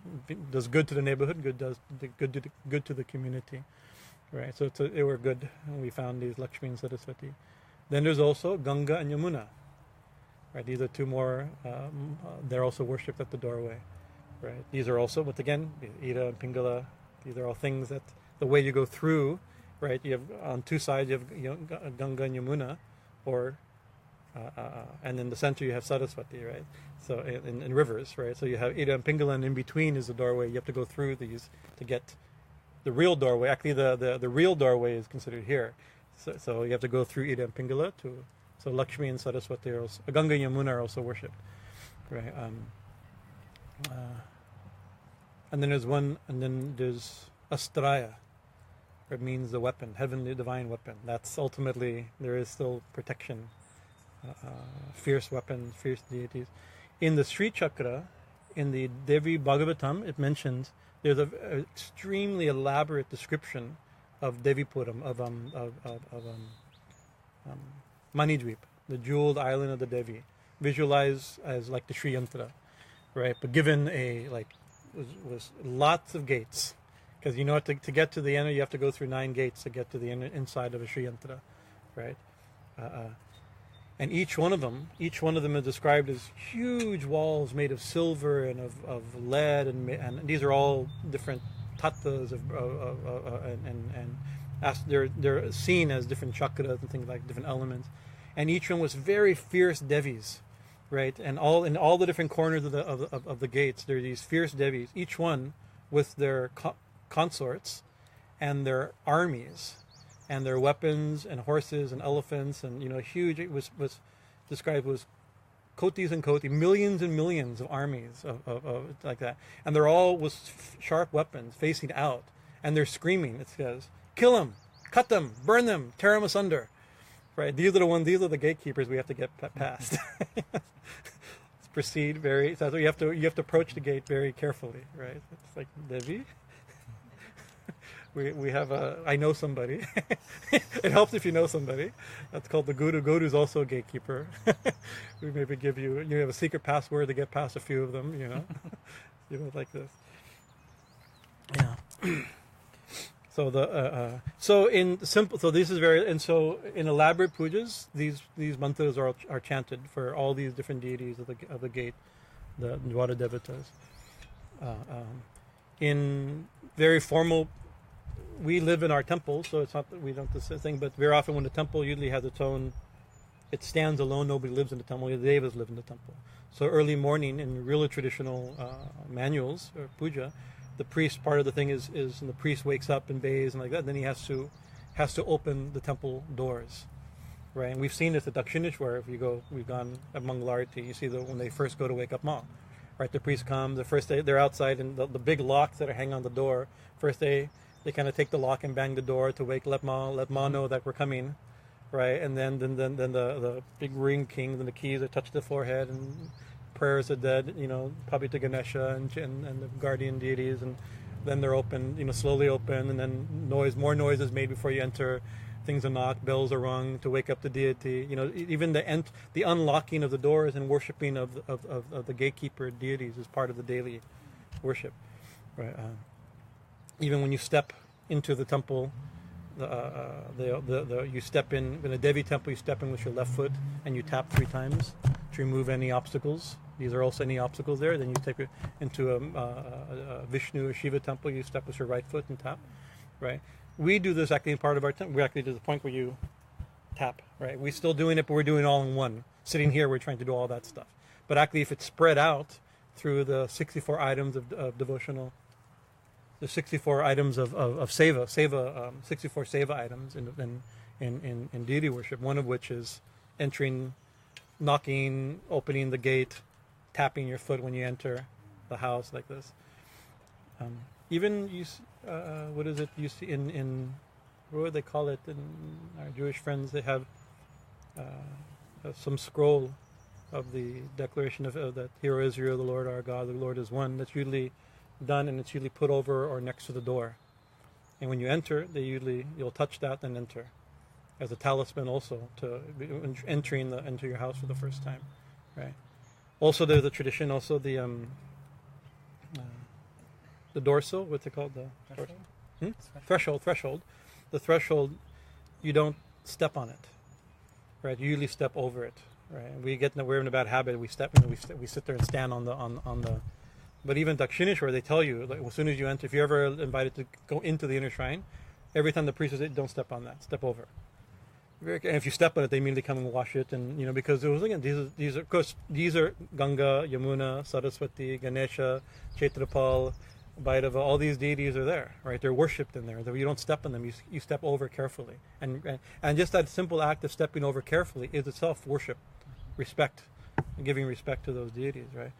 does good to the neighborhood, good to the community, right? So they were good, and we found these Lakshmi and Saraswati. Then there's also Ganga and Yamuna, right? These are two more. They're also worshipped at the doorway, right? These are also, but again, Ida and Pingala. These are all things that the way you go through, right? You have on two sides, you have Ganga and Yamuna, or and in the center you have Saraswati, right? So in rivers, right? So you have Ida and Pingala, and in between is the doorway. You have to go through these to get the real doorway. Actually, the real doorway is considered here. So you have to go through Ida and Pingala so Lakshmi and Saraswati are also, Ganga and Yamuna are also worshipped, right? And then there's Astraya. It means the weapon, heavenly divine weapon. That's ultimately, there is still protection, fierce weapons, fierce deities. In the Sri Chakra, in the Devi Bhagavatam, it mentions there's an extremely elaborate description of Devipuram, of Manidweep, the jeweled island of the Devi, visualized as like the Sri Yantra, right? But given was lots of gates, because you know to get to the end you have to go through 9 gates to get to the inside of a Sri Yantra, right? And each one of them is described as huge walls made of silver and of lead, and these are all different tattvas they're seen as different chakras and things like different elements, and each one was very fierce devis, right? And in all the different corners of the gates, there are these fierce devis, each one with their consorts and their armies and their weapons and horses and elephants, and huge. It was described was kotis and kotis, millions and millions of armies of like that, and they're all with sharp weapons facing out, and they're screaming. It says, "Kill them, cut them, burn them, tear them asunder." Right? These are the ones. These are the gatekeepers we have to get past. Let's proceed very. So you have to approach the gate very carefully. Right? It's like Devi. We have I know somebody. It helps if you know somebody. That's called the guru. Guru is also a gatekeeper. We maybe give you have a secret password to get past a few of them. Like this. Yeah. So this is very, and so in elaborate pujas, these mantras are chanted for all these different deities of the gate, the Dwara Devatas. In very formal, we live in our temple, so it's not that we don't do this thing, but very often when the temple usually has its own, it stands alone, nobody lives in the temple, the devas live in the temple. So early morning in really traditional manuals or puja, the priest, part of the thing is and the priest wakes up and bathes and like that, and then he has to open the temple doors, right? And we've seen this at Dakshineshwar. We've gone at Mangalarti, you see when they first go to wake up Ma, right? The priest comes, the first day they're outside, and the big locks that are hanging on the door, first they kind of take the lock and bang the door to let Ma know that we're coming, right? And then the big ring kings and the keys that touch the forehead, and prayers are dead, probably to Ganesha and the guardian deities, and then they're open, slowly open, and then more noise is made before you enter. Things are knocked, bells are rung to wake up the deity. Even the unlocking of the doors and worshiping of the gatekeeper deities is part of the daily worship, right? Even when you step into the temple, you step in a Devi temple. You step in with your left foot and you tap 3 times to remove any obstacles. These are also any obstacles there. Then you take it into a Vishnu or Shiva temple. You step with your right foot and tap, right? We do this actually in part of our temple. We actually do the point where you tap, right? We're still doing it, but we're doing it all in one. Sitting here, we're trying to do all that stuff. But actually, if it's spread out through the 64 items of devotional, the 64 items of seva, 64 seva items in deity worship, one of which is entering, knocking, opening the gate, tapping your foot when you enter the house like this. Even what is it you see in what would they call it in our Jewish friends? They have some scroll of the declaration of that Hear Israel, the Lord our God, the Lord is one. That's usually done, and it's usually put over or next to the door. And when you enter, you'll touch that and enter, as a talisman also to entering into your house for the first time, right? Also, there's a tradition. Also, the dorsal, what's it called? The threshold. The threshold, you don't step on it, right? You usually step over it, right? We're in a bad habit. We sit there and stand on the. But even Dakshineshwar, they tell you, like, as soon as you enter, if you're ever invited to go into the inner shrine, every time the priest says, don't step on that, step over. And if you step on it, they immediately come and wash it, and because it was again these are of course these are Ganga, Yamuna, Saraswati, Ganesha, Chaitrapal, Bhairava. All these deities are there, right? They're worshipped in there. You don't step on them; you step over carefully, and just that simple act of stepping over carefully is itself worship, respect, and giving respect to those deities, right?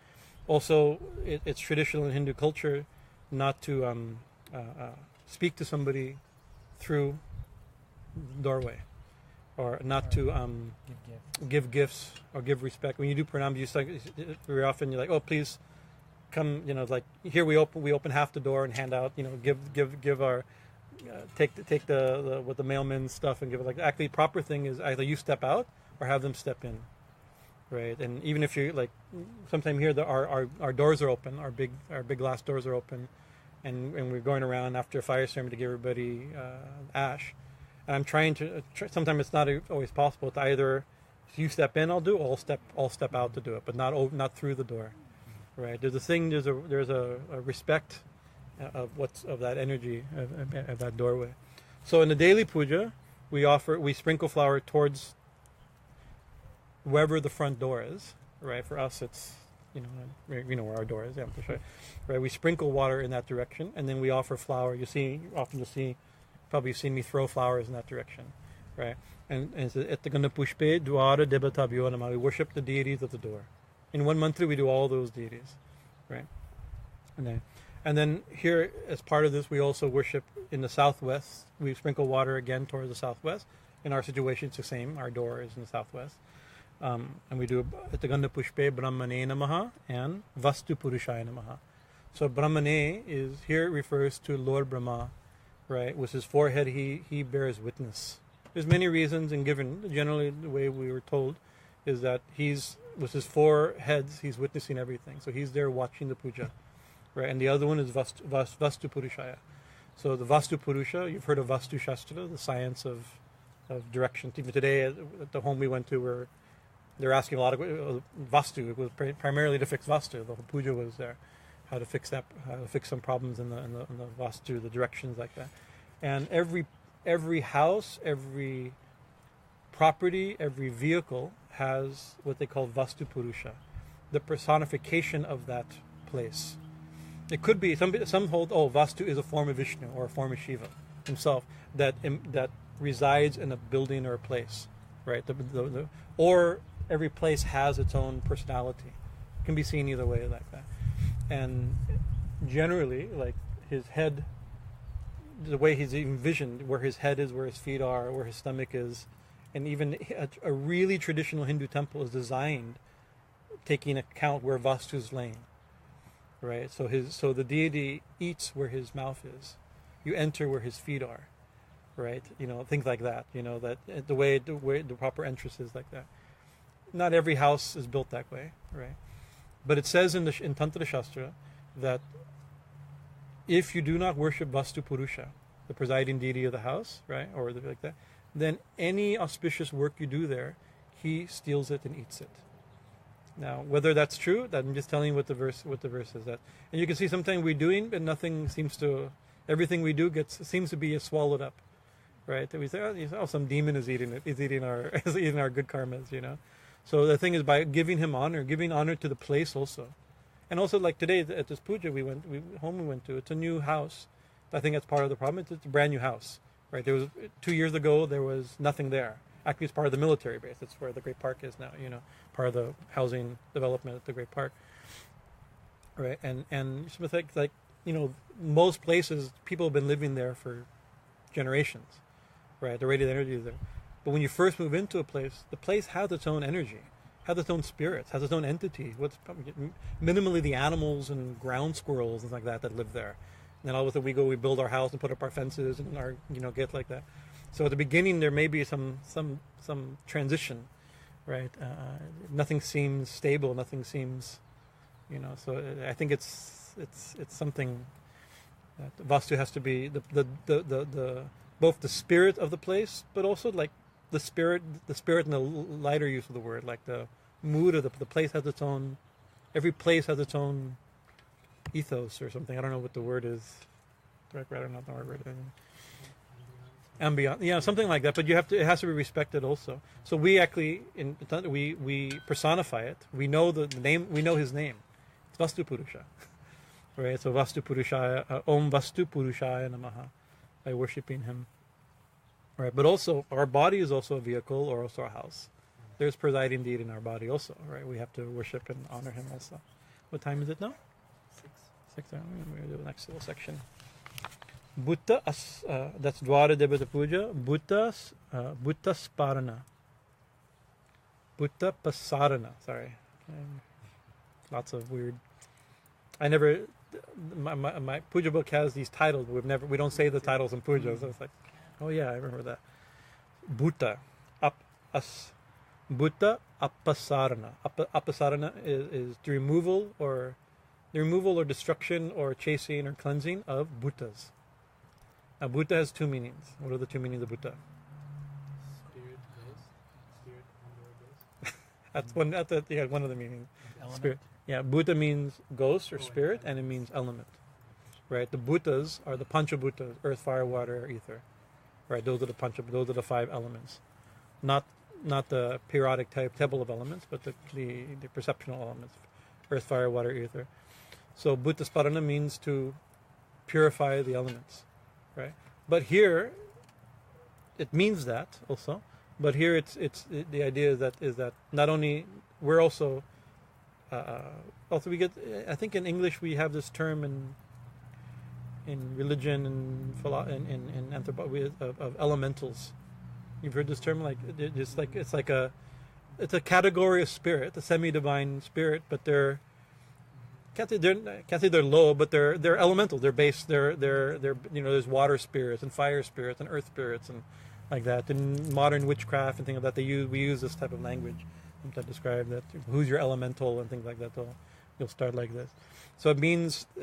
Also, it's traditional in Hindu culture not to speak to somebody through the doorway, or not to give gifts or give respect. When you do pranam, very often you're like, oh, please come. Like here we open half the door and hand out. Give our take the with the mailman stuff and give it. Like actually, proper thing is either you step out or have them step in. right? And even if you like, sometime here our doors are open, our big glass doors are open, and we're going around after a fire ceremony to give everybody ash. And I'm trying to. Sometimes it's not always possible to either. If you step in, I'll do. Or I'll step out to do it, but not through the door, right? There's a respect of that energy of that doorway. So in the daily puja, we sprinkle flour towards wherever the front door is, right? For us, it's you know where our door is. Yeah, I'm sure. Right? We sprinkle water in that direction, and then we offer flour. You'll see, probably you've seen me throw flowers in that direction, right? And it's Etaganda Pushpe Dwara Debatabhyo Namah. We worship the deities of the door. In one mantra, we do all those deities, right? And then here, as part of this, we also worship in the southwest. We sprinkle water again towards the southwest. In our situation, it's the same. Our door is in the southwest. And we do Etaganda Pushpe Brahmane Namaha and Vastu Purushaya Namaha. So Brahmane is, here it refers to Lord Brahma, right? With his forehead, he bears witness. There's many reasons, and given generally the way we were told is that with his four heads, he's witnessing everything. So he's there watching the puja, right? And the other one is Vastu Purushaya. So the Vastu Purusha, you've heard of Vastu Shastra, the science of direction. Even today at the home we went to, where they're asking a lot of Vastu. It was primarily to fix Vastu. The whole puja was there, how to fix some problems in the Vastu, the directions like that. And every house, every property, every vehicle has what they call Vastu Purusha, the personification of that place. It could be, some hold, Vastu is a form of Vishnu or a form of Shiva himself that resides in a building or a place, right? Or every place has its own personality. It can be seen either way like that. And generally, like his head, the way he's envisioned, where his head is, where his feet are, where his stomach is, and even a really traditional Hindu temple is designed taking account where Vastu is laying, right? So the deity eats where his mouth is. You enter where his feet are, right? Things like that. That the way the proper entrance is like that. Not every house is built that way, right? But it says in Tantra Shastra that if you do not worship Vastu Purusha, the presiding deity of the house, right, or like that, then any auspicious work you do there, he steals it and eats it. Now, whether that's true, I'm just telling you what the verse is. That, and you can see sometimes we're doing, but everything we do seems to be swallowed up, right? That we say, some demon is eating it. He's eating our good karmas, So the thing is, by giving honor to the place also. And also, like today at this puja we went to, it's a new house. I think that's part of the problem. It's a brand new house, right? There was 2 years ago there was nothing there. Actually, it's part of the military base. It's where the Great Park is now. Part of the housing development at the Great Park, right? And it's like most places people have been living there for generations, right? The radiant energy is there. But when you first move into a place, the place has its own energy, has its own spirits, has its own entity. What's minimally the animals and ground squirrels and like that live there. And then all of a sudden we build our house and put up our fences and our get like that. So at the beginning there may be some transition, right? Nothing seems stable. Nothing seems, So I think it's something that Vastu has to be the both the spirit of the place, but also like the spirit in the lighter use of the word, like the mood of the place has its own. Every place has its own ethos or something. I don't know what the word is. I don't know the word. Ambient, something like that. But it has to be respected also. So we actually we personify it. We know the name. We know his name. It's Vastu Purusha, right? So Vastu Purushaya, Om Vastu Purushaya Namaha, by worshiping him. Right, but also our body is also a vehicle or also a house. There's presiding deity in our body also, right? We have to worship and honor him also. What time is it now? 6. We're going to do the next little section. Bhutta, that's Dwara Devata Puja. Bhutta Sparana. Bhutta Pasarana, sorry. Lots of weird. My puja book has these titles. We don't say the titles in puja, so it's like, oh yeah, I remember that. Bhuta, up, us, Bhuta apasarana. Apasarana is the removal or destruction or chasing or cleansing of bhutas. Now, bhuta has two meanings. What are the two meanings of bhuta? Spirit, ghost. Spirit, ghost. That's one. That's one of the meanings. Element. Spirit. Yeah, bhuta means ghost or spirit, and it means element. Right. The bhutas are the panchabhutas: earth, fire, water, ether. Right. Those are the five elements. Not the periodic type table of elements, but the perceptual elements: earth, fire, water, ether. So bhuta sparana means to purify the elements. Right. But here, it means that also. But here, the idea is that not only we're also we get. I think in English we have this term in religion and in anthropology of elementals. You've heard this term, like it's a category of spirit, a semi-divine spirit, but they're can't say they're low, but they're elemental. They're base. They're there's water spirits and fire spirits and earth spirits and like that. In modern witchcraft and things like that, we use this type of language to describe that. Who's your elemental and things like that. You'll start like this. So it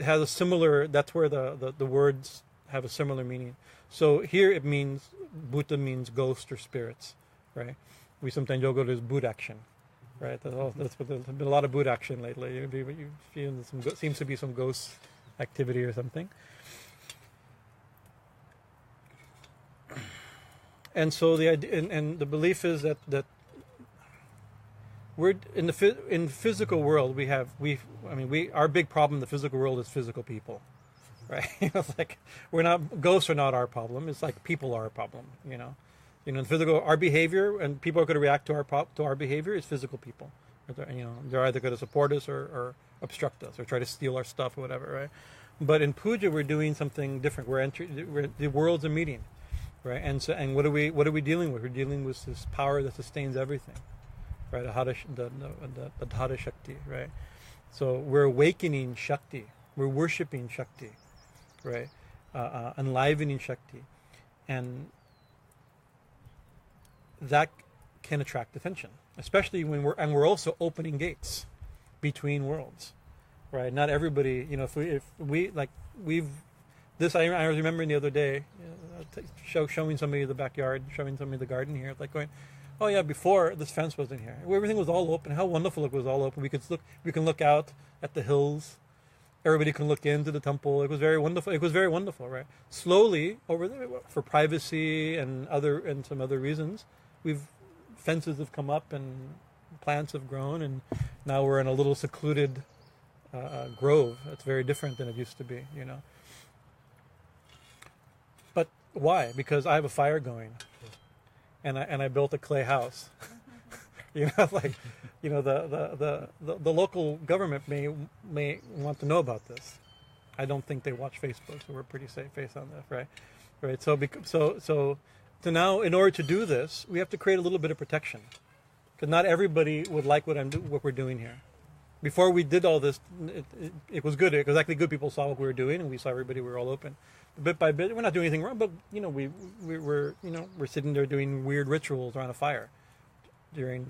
has a similar. That's where the words have a similar meaning. So here it means bhuta means ghost or spirits, right? We sometimes go to this boot action. Right, there's been a lot of boot action lately. You feel seems to be some ghost activity or something. And so the idea and the belief is that we're in the physical world. Our big problem in the physical world is physical people, right? It's like ghosts are not our problem. It's like people are our problem. In physical, our behavior, and people are going to react to our behavior is physical people. They're either going to support us or obstruct us or try to steal our stuff or whatever, right? But in puja, we're doing something different. The world's a meeting, right? And what are we dealing with? We're dealing with this power that sustains everything, right? The Dhara Shakti, right? So we're awakening Shakti. We're worshiping Shakti, right? Enlivening Shakti, and that can attract attention, especially when we're also opening gates between worlds, right? Not everybody, I was remembering the other day, showing somebody the backyard, showing somebody the garden here, like going, oh yeah, before this fence wasn't here, everything was all open. How wonderful it was all open. We can look out at the hills. Everybody can look into the temple. It was very wonderful. Right? Slowly over there, for privacy and some other reasons, fences have come up and plants have grown, and now we're in a little secluded grove. It's very different than it used to be, But why? Because I have a fire going, and I built a clay house. The local government may want to know about this. I don't think they watch Facebook, so we're pretty safe based on that, right? Right. So now, in order to do this, we have to create a little bit of protection, because not everybody would like what we're doing here. Before we did all this, it was good. It was actually good. People saw what we were doing, and we saw everybody. We were all open. Bit by bit, we're not doing anything wrong, but we're sitting there doing weird rituals around a fire during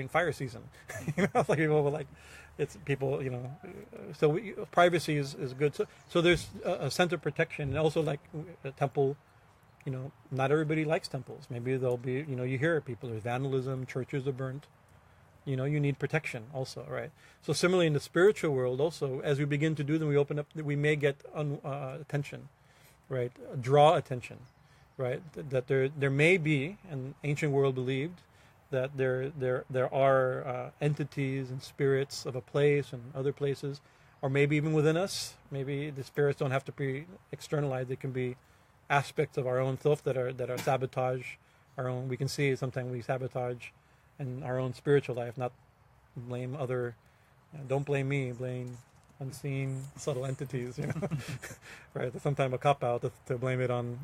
fire season. People were like, it's people. So privacy is good. So there's a sense of protection, and also like a temple. Not everybody likes temples. Maybe there'll be, you hear people, there's vandalism, churches are burnt. You need protection also, right? So similarly in the spiritual world also, as we begin to do them, we open up, we may get attention, right? Draw attention, right? That there may be, and ancient world believed, that there are entities and spirits of a place and other places, or maybe even within us. Maybe the spirits don't have to be externalized. They can be aspects of our own self that are sabotage our own. We can see sometimes we sabotage in our own spiritual life, not blame other. Don't blame me. Blame unseen subtle entities. Right? It's sometimes a cop out to blame it on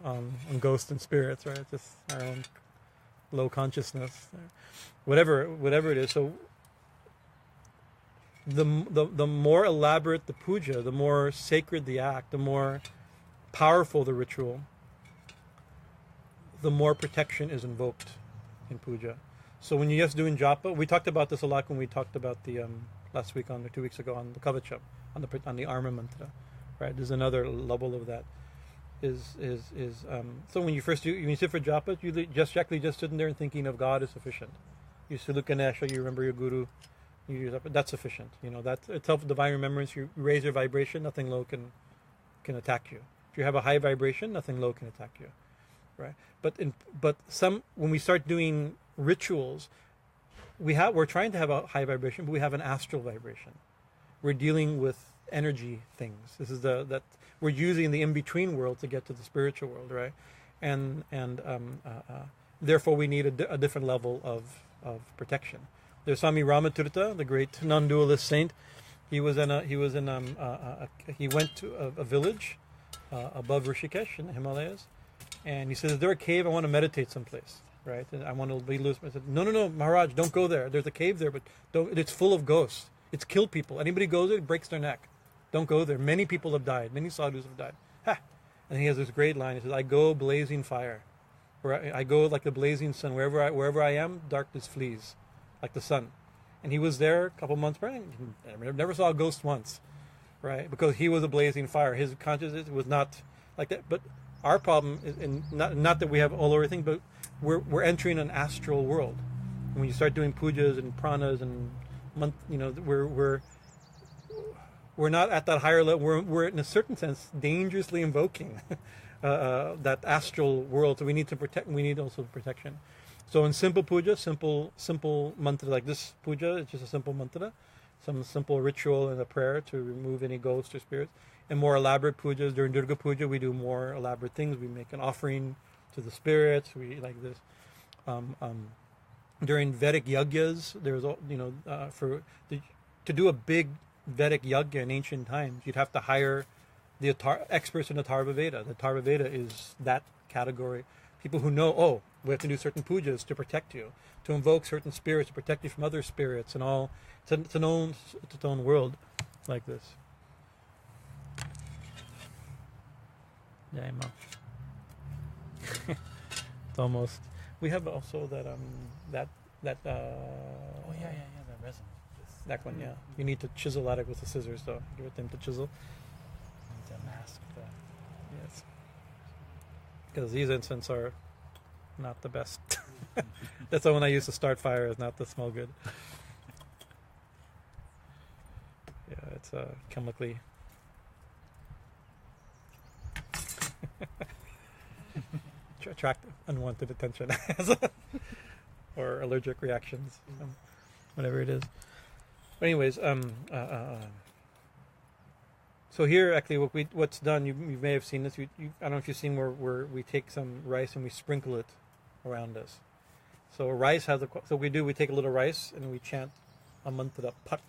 ghosts and spirits. Right? It's just our own low consciousness, whatever it is. So the more elaborate the puja, the more sacred the act, the more powerful the ritual, the more protection is invoked in puja. So when you're just doing japa, we talked about this a lot when we talked about the last week or 2 weeks ago on the kavacham, on the armor mantra, right? There's another level of that. So when you sit for japa, you just sitting there and thinking of God is sufficient. You still look Ganesha, you remember your guru, you use that, that's sufficient. That it's self divine remembrance. You raise your vibration, nothing low can attack you. If you have a high vibration, nothing low can attack you, right? But when we start doing rituals, we're trying to have a high vibration, but we have an astral vibration. We're dealing with energy things. This is that we're using the in-between world to get to the spiritual world, right? And therefore we need a different level of protection. There's Swami Ramatirtha, the great non-dualist saint. He went to a village above Rishikesh in the Himalayas, and he says, "Is there a cave? I want to meditate someplace, right? And I want to be loose." I said, "No, Maharaj, don't go there. There's a cave there, but it's full of ghosts. It's killed people. Anybody goes there, it breaks their neck. Don't go there. Many people have died. Many sadhus have died." Ha! And he has this great line. He says, "I go blazing fire, where I go like the blazing sun. Wherever I am, darkness flees, like the sun." And he was there a couple months prior. Never saw a ghost once, right? Because he was a blazing fire. His consciousness was not like that. But our problem is, not that we have all everything, but we're entering an astral world. And when you start doing pujas and pranas and we're not at that higher level. We're in a certain sense dangerously invoking that astral world. So we need to protect. We need also protection. So in simple puja, simple mantra like this puja, it's just a simple mantra, some simple ritual and a prayer to remove any ghosts or spirits. And more elaborate pujas during Durga Puja, we do more elaborate things. We make an offering to the spirits. We like this. During Vedic yagyas, there's to do a big Vedic yagya in ancient times, you'd have to hire the experts in the Atharva Veda. The Atharva Veda is that category. People who know, we have to do certain pujas to protect you, to invoke certain spirits, to protect you from other spirits and all. It's its own world like this. Yeah, it's almost. We have also that Oh yeah, that resin. that one, yeah. You need to chisel at it with the scissors, though. Give it them to chisel. Need to mask the. Yes. Because these incense are not the best. That's the one I use to start fire. Is not the smell good. Yeah, it's chemically. Attract unwanted attention or allergic reactions, whatever it is. But anyways, so here actually what's done, you may have seen this. I don't know if you've seen where we take some rice and we sprinkle it around us. So rice has we take a little rice and we chant a mantra, Pat.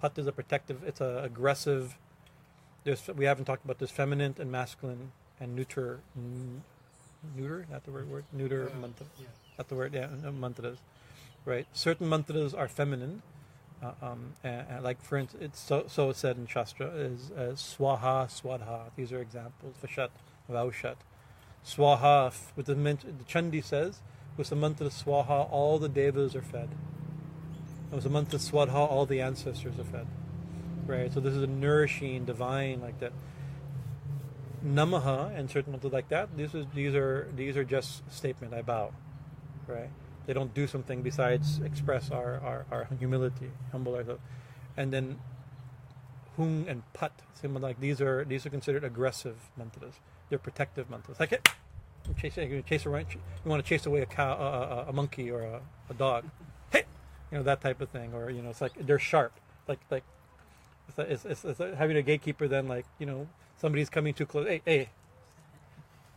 Pat is a protective. It's a aggressive. We haven't talked about this, feminine and masculine and neuter, not the word, neuter mantra. Yeah. Not the word, yeah, mantras, right? Certain mantras are feminine, and like for instance, so it's said in Shastra is Swaha, Swadha. These are examples. Vashat, Vaushat. Swaha, with the Chandi says, with the mantra Swaha, all the devas are fed. And with the mantra Swadha, all the ancestors are fed. Right? So this is a nourishing, divine, like that. Namaha and certain mantras like that. These are just statement. I bow. Right? They don't do something besides express our humility, humble ourselves. And then Hung and Pat, similar, like these are considered aggressive mantras. They're protective mantras. Like it, you want to chase away a cow, a monkey, or a dog. Hey, that type of thing. Or it's like they're sharp. Like it's having a gatekeeper. Then somebody's coming too close. Hey,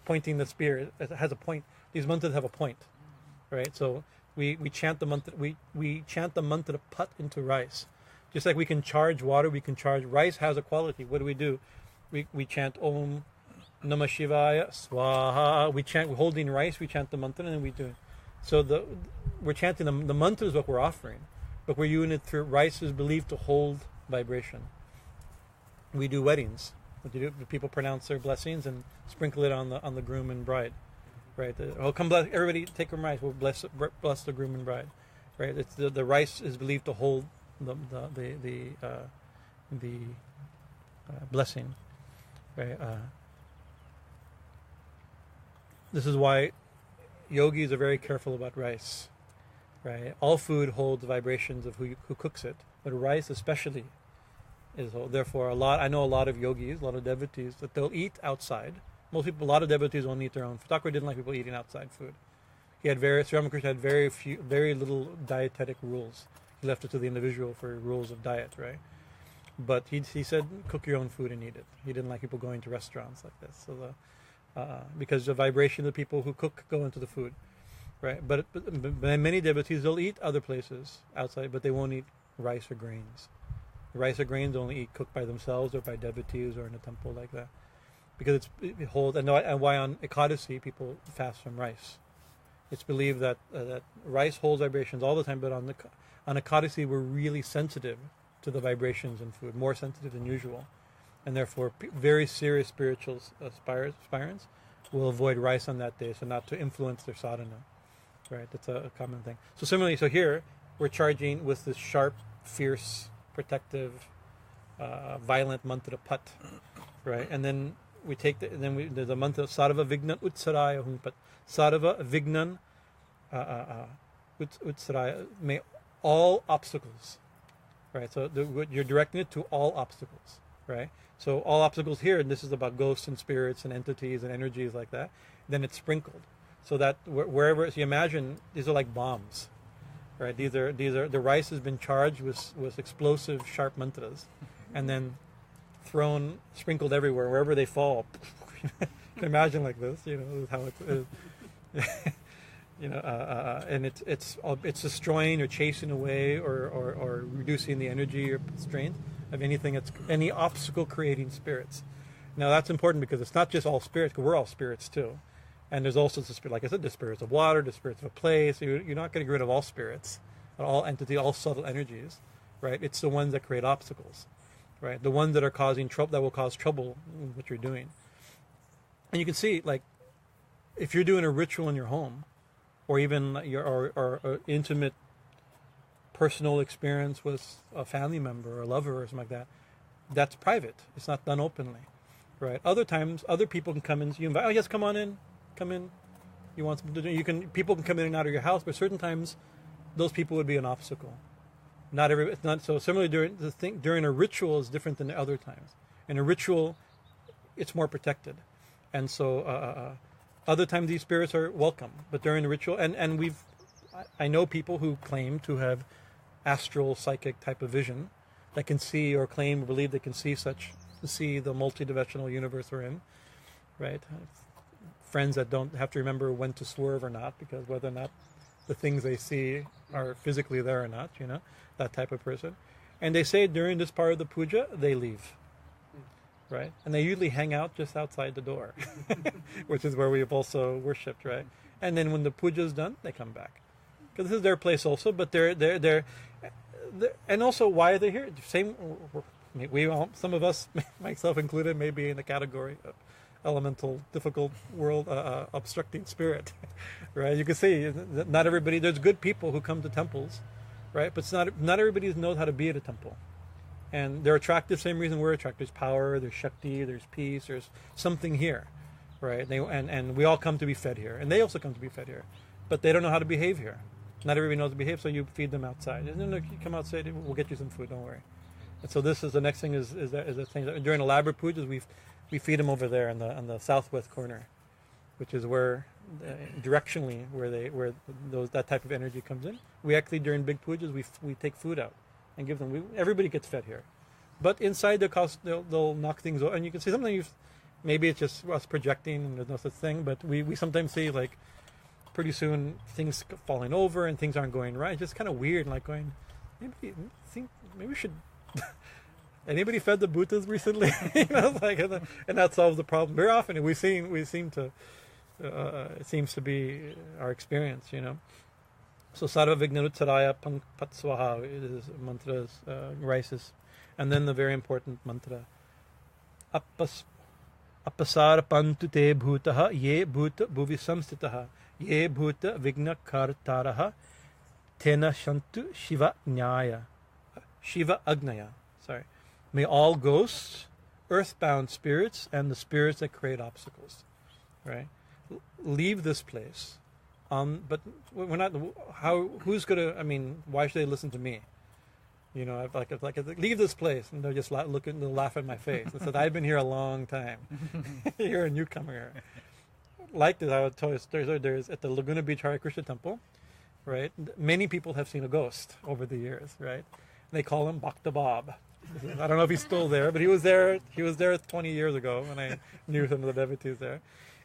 pointing the spear. It has a point. These mantras have a point. Right, so we chant the mantra. We chant the mantra Pat into rice, just like we can charge water. We can charge rice. Has a quality. What do? We chant Om Namah Shivaya Swaha. We chant. We're holding rice. We chant the mantra, and then we do. So we're chanting the mantra is what we're offering, but we're using it through rice is believed to hold vibration. We do weddings. What do you do? People pronounce their blessings and sprinkle it on the groom and bride. Right. Come bless everybody. Take them rice. We'll bless the groom and bride. right? It's the rice is believed to hold the blessing, right? This is why yogis are very careful about rice, right? All food holds vibrations of who cooks it, but rice especially is. Therefore, I know a lot of yogis, a lot of devotees that they'll eat outside. Most people, a lot of devotees won't eat their own food. Thakur didn't like people eating outside food. Sri Ramakrishna had very little dietetic rules. He left it to the individual for rules of diet, right? But he said, cook your own food and eat it. He didn't like people going to restaurants like this. So because the vibration of the people who cook go into the food, right? But many devotees, they'll eat other places outside, but they won't eat rice or grains. Rice or grains only eat cooked by themselves or by devotees or in a temple like that. Because it holds, and why on Ekadasi people fast from rice. It's believed that rice holds vibrations all the time, but on Ekadasi we're really sensitive to the vibrations in food, more sensitive than usual. And therefore very serious spiritual aspirants will avoid rice on that day, so not to influence their sadhana. Right, that's a common thing. So similarly, here we're charging with this sharp, fierce, protective, violent mantra pat, right? And then we take there's a mantra Sarva Vignan Utsaraya Hunpat. Sarva Vignan Utsaraya. May all obstacles, right? So you're directing it to all obstacles, right? So all obstacles here, and this is about ghosts and spirits and entities and energies like that. Then it's sprinkled, so that wherever, so you imagine these are like bombs, right? These are the rice has been charged with explosive, sharp mantras, and then sprinkled everywhere, wherever they fall. You can imagine like this, this is how it is. And it's destroying or chasing away or reducing the energy or strength of any obstacle creating spirits. Now that's important because it's not just all spirits, because we're all spirits too. And there's also the spirit, like I said, the spirits of water, the spirits of a place. So you're not going to get rid of all spirits, all entities, all subtle energies, right? It's the ones that create obstacles, right? The ones that are causing trouble, that will cause trouble in what you're doing. And you can see, like, if you're doing a ritual in your home, or even or intimate personal experience with a family member or a lover or something like that, that's private. It's not done openly, right? Other times, other people can come in. You invite, oh yes, come in. You want something to do? People can come in and out of your house, but certain times, those people would be an obstacle. It's not so. Similarly, during a ritual is different than the other times. In a ritual, it's more protected, and so other times these spirits are welcome. But during the ritual, I know people who claim to have astral psychic type of vision that can see or claim or believe they can see the multidimensional universe we're in, right? Friends that don't have to remember when to swerve or not, because whether or not the things they see are physically there or not, that type of person. And they say during this part of the puja, they leave, right? And they usually hang out just outside the door, which is where we have also worshipped, right? And then when the puja is done, they come back. Because this is their place also, but they're and also why are they here? Same, some of us, myself included, may be in the category of elemental, difficult world, obstructing spirit, right? You can see that not everybody. There's good people who come to temples, right? But it's not everybody knows how to be at a temple, and they're attracted. Same reason we're attracted. There's power, there's shakti, there's peace, there's something here, right? And we all come to be fed here, and they also come to be fed here, but they don't know how to behave here. Not everybody knows how to behave, so you feed them outside. And then you come outside, we'll get you some food. Don't worry. And so this is the next thing is that thing during elaborate pujas we feed them over there on the southwest corner, which is where directionally where that type of energy comes in. We actually during big pujas we take food out and give them. Everybody gets fed here, but inside they'll knock things over, and you can see something. Maybe it's just us projecting, and there's no such thing. But we sometimes see like pretty soon things falling over and things aren't going right. It's just kind of weird, like going, maybe we should. Anybody fed the Bhutas recently? And that solves the problem. Very often we seem to it seems to be our experience, So Sarva Vignanutsaraya Patswaha is mantras, rices, and then the very important mantra Appasar Pantu Te Bhutaha Ye Bhuta Bhuvi Samstitaha Ye Bhuta Vigna Kartaraha Tena Shantu Shiva Nyaya. Shiva Agnaya. Sorry. May all ghosts, earthbound spirits, and the spirits that create obstacles, right, leave this place. But we're not. How? Who's gonna? I mean, why should they listen to me? You know, if leave this place, and they'll just they'll laugh at my face. I said, I've been here a long time. You're a newcomer here. Like this, I would tell you, there's at the Laguna Beach Hare Krishna temple, right? Many people have seen a ghost over the years, right? They call him Bhakta Bob. I don't know if he's still there, but he was there. He was there 20 years ago when I knew some of the devotees there.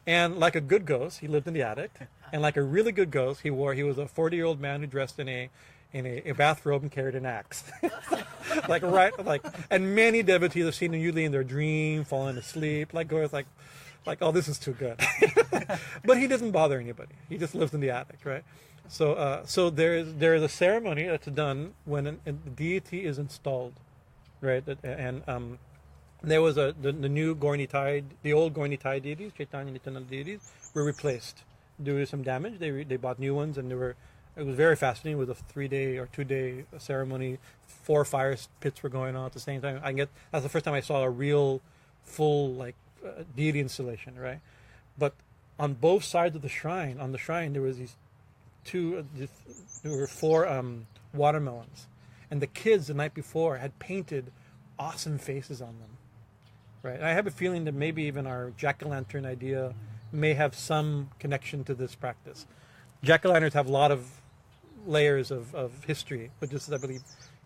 And like a good ghost, he lived in the attic. And like a really good ghost, he was a 40-year-old man who dressed in a bathrobe and carried an axe. And many devotees have seen him usually in their dream, falling asleep, oh, this is too good. But he doesn't bother anybody. He just lives in the attic, right? So there is a ceremony that's done when a deity is installed, right? And there was the new Gaura-Nitai, the old Gaura-Nitai deities, Chaitanya Nityananda deities, were replaced due to some damage. They bought new ones, and it was very fascinating. It was a 3-day or 2-day ceremony. 4 fire pits were going on at the same time. That's the first time I saw a real, full deity installation, right? But on both sides of the shrine, there was there were 4 watermelons, and the kids the night before had painted awesome faces on them, right? And I have a feeling that maybe even our jack-o'-lantern idea may have some connection to this practice. Jack-o'-lanterns have a lot of layers of history, but this, I believe,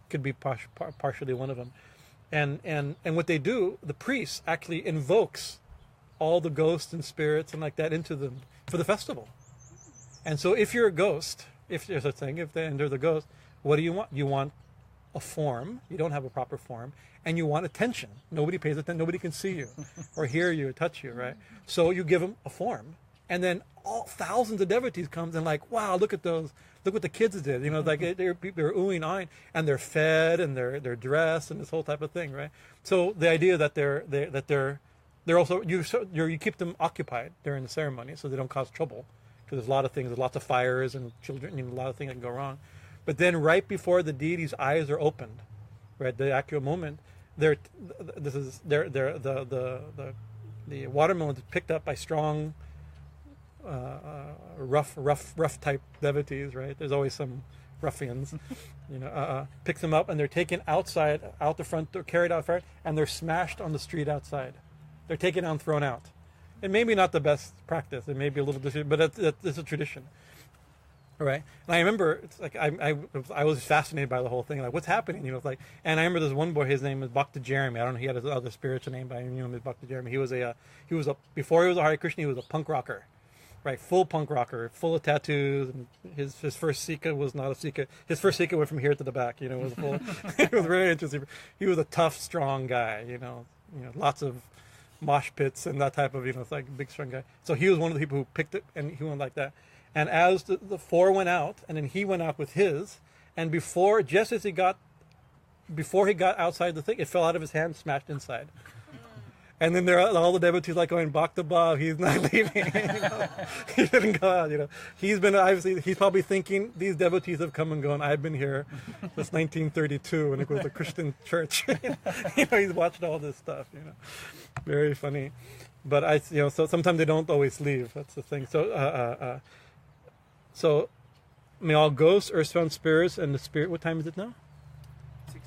could be partially one of them. And what they do, the priest actually invokes all the ghosts and spirits and like that into them for the festival. And so if you're a ghost, if there's a thing, if there's a ghost, what do you want? You want a form. You don't have a proper form. And you want attention. Nobody pays attention. Nobody can see you or hear you or touch you, right? So you give them a form. And then thousands of devotees comes and like, wow, look at those. Look what the kids did. You know, like they're oohing, eyeing, and they're fed and they're dressed and this whole type of thing, right? So the idea that they're also, you keep them occupied during the ceremony so they don't cause trouble. Because there's a lot of things, there's lots of fires and children, a lot of things that can go wrong. But then right before the deity's eyes are opened, right, the actual moment, the watermelon is picked up by strong, rough type devotees, right? There's always some ruffians, picks them up and they're taken out the front door, carried out front, and they're smashed on the street outside. They're taken out and thrown out. It may be not the best practice. It may be a little different, but it's a tradition. Right, and I remember it's like I was fascinated by the whole thing. Like, what's happening? And I remember there's one boy. His name was Bhakta Jeremy. I don't know. He had his other spiritual name, but I knew him as Bhakta Jeremy. Before he was a Hare Krishna, he was a punk rocker, right? Full punk rocker, full of tattoos. And his first Sika was not a Sika. His first Sika went from here to the back. It was full. It was very interesting. He was a tough, strong guy. Lots of mosh pits and that type of it's like a big, strong guy. So he was one of the people who picked it, and he went like that. And as the 4 went out, and then he went out with his, and before he got outside the thing, it fell out of his hand, smashed inside. And then all the devotees like going, Bhakta Bhav, he's not leaving. He didn't go out. He's probably thinking, these devotees have come and gone. I've been here since 1932, and it was a Christian church. He's watched all this stuff. Very funny. But so sometimes they don't always leave. That's the thing. So, may all ghosts, earthbound spirits, and the spirit. What time is it now? 6:20.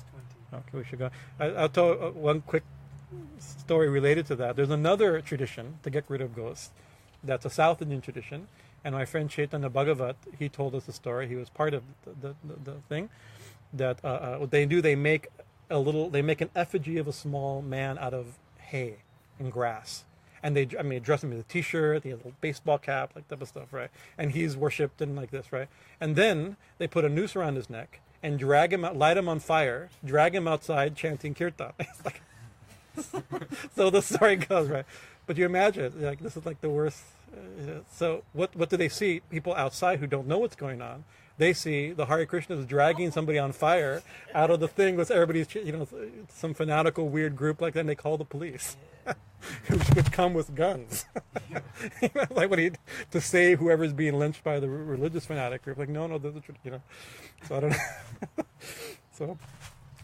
Okay, we should go. I'll tell one quick story related to that. There's another tradition to get rid of ghosts. That's a South Indian tradition. And my friend Chaitanya Bhagavat, he told us a story. He was part of the thing. That what they do, they make an effigy of a small man out of hay and grass. And they dress him in a t-shirt, he has a little baseball cap, like type of stuff, right? And he's worshipped and like this, right? And then they put a noose around his neck and drag him out, light him on fire, drag him outside chanting kirtan. It's like, so the story goes, right? But you imagine, like, this is like the worst. So what do they see? People outside who don't know what's going on, they see the Hare Krishnas dragging somebody on fire out of the thing with everybody's, some fanatical weird group like that, and they call the police. which come with guns. Like to save whoever's being lynched by the religious fanatic group. Like, no, this is, So I don't know.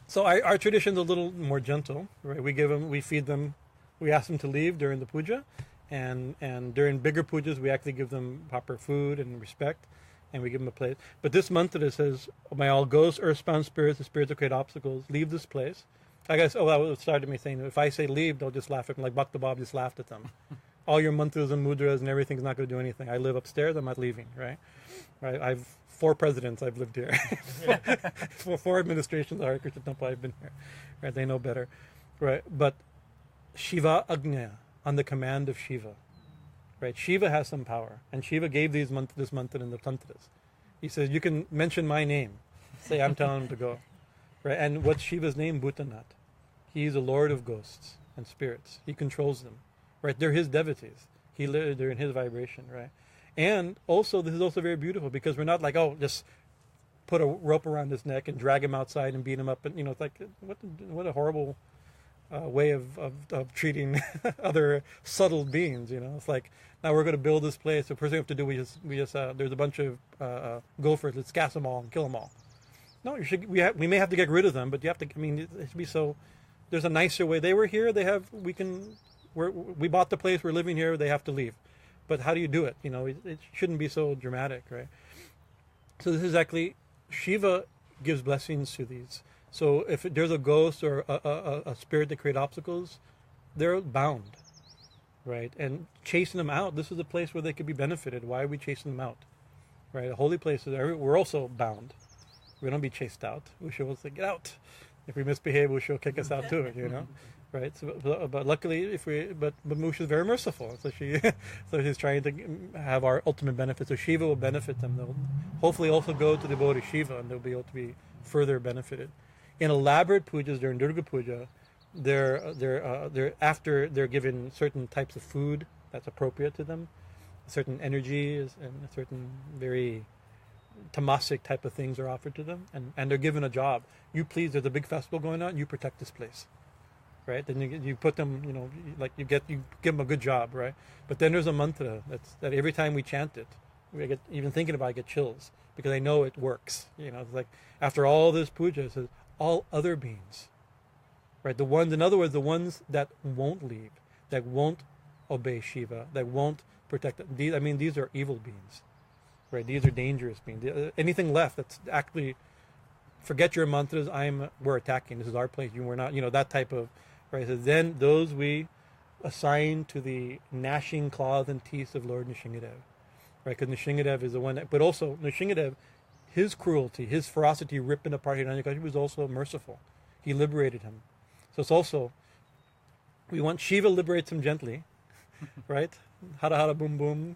So our tradition's a little more gentle, right? We feed them, we ask them to leave during the puja, and during bigger pujas, we actually give them proper food and respect, and we give them a place. But this mantra says, "May all ghosts, earthbound spirits, the spirits of great obstacles, leave this place." I guess, that started me saying, if I say leave, they'll just laugh at me, like Bhakta Bob just laughed at them. All your mantras and mudras and everything's not going to do anything. I live upstairs, I'm not leaving, right? I've 4 presidents, I've lived here. 4 administrations of Hare Krishna Temple, I've been here. Right? They know better. Right? But Shiva Agnya, on the command of Shiva. Right? Shiva has some power. And Shiva gave this mantra in the tantras. He says, you can mention my name. Say, I'm telling him to go. Right? And what's Shiva's name? Bhutanat. He's a lord of ghosts and spirits. He controls them. Right? They're his devotees. They're in his vibration, right? And also, this is also very beautiful because we're not like, just put a rope around his neck and drag him outside and beat him up. And, it's like, what a horrible way of treating other subtle beings, It's like, now we're going to build this place. The first thing we have to do, we just there's a bunch of gophers. Let's gas them all and kill them all. No, we may have to get rid of them, but you have to, it should be so, there's a nicer way. They were here, we bought the place, we're living here, they have to leave. But how do you do it? It shouldn't be so dramatic, right? So this is actually, Shiva gives blessings to these. So if there's a ghost or a spirit that create obstacles, they're bound, right? And chasing them out, this is a place where they could be benefited. Why are we chasing them out, right? A holy place, we're also bound. We don't be chased out. Usha will say, get out. If we misbehave, Usha will kick us out too, right? So, but luckily, but Musha is very merciful, so she's trying to have our ultimate benefit. So Shiva will benefit them. They'll hopefully also go to the abode of Shiva, and they'll be able to be further benefited. In elaborate pujas during Durga Puja, they're after they're given certain types of food that's appropriate to them, certain energies and certain very tamasic type of things are offered to them, and they're given a job. There's a big festival going on, you protect this place, right? Then you put them, you give them a good job, right? But then there's a mantra that every time we chant it, even thinking about it, I get chills because I know it works. It's like after all this puja, it says all other beings, right? In other words, the ones that won't leave, that won't obey Shiva, that won't protect. These are evil beings. Right, these are dangerous beings. Anything left that's actually, forget your mantras. We're attacking. This is our place. We're not. That type of, right. So then those we assign to the gnashing claws and teeth of Lord Nrsingadev, right? Because Nrsingadev is the one but also Nrsingadev, his cruelty, his ferocity, ripping apart Hiranyakashipu, was also merciful. He liberated him. So it's also, we want Shiva liberates him gently, right? Hara hara boom boom.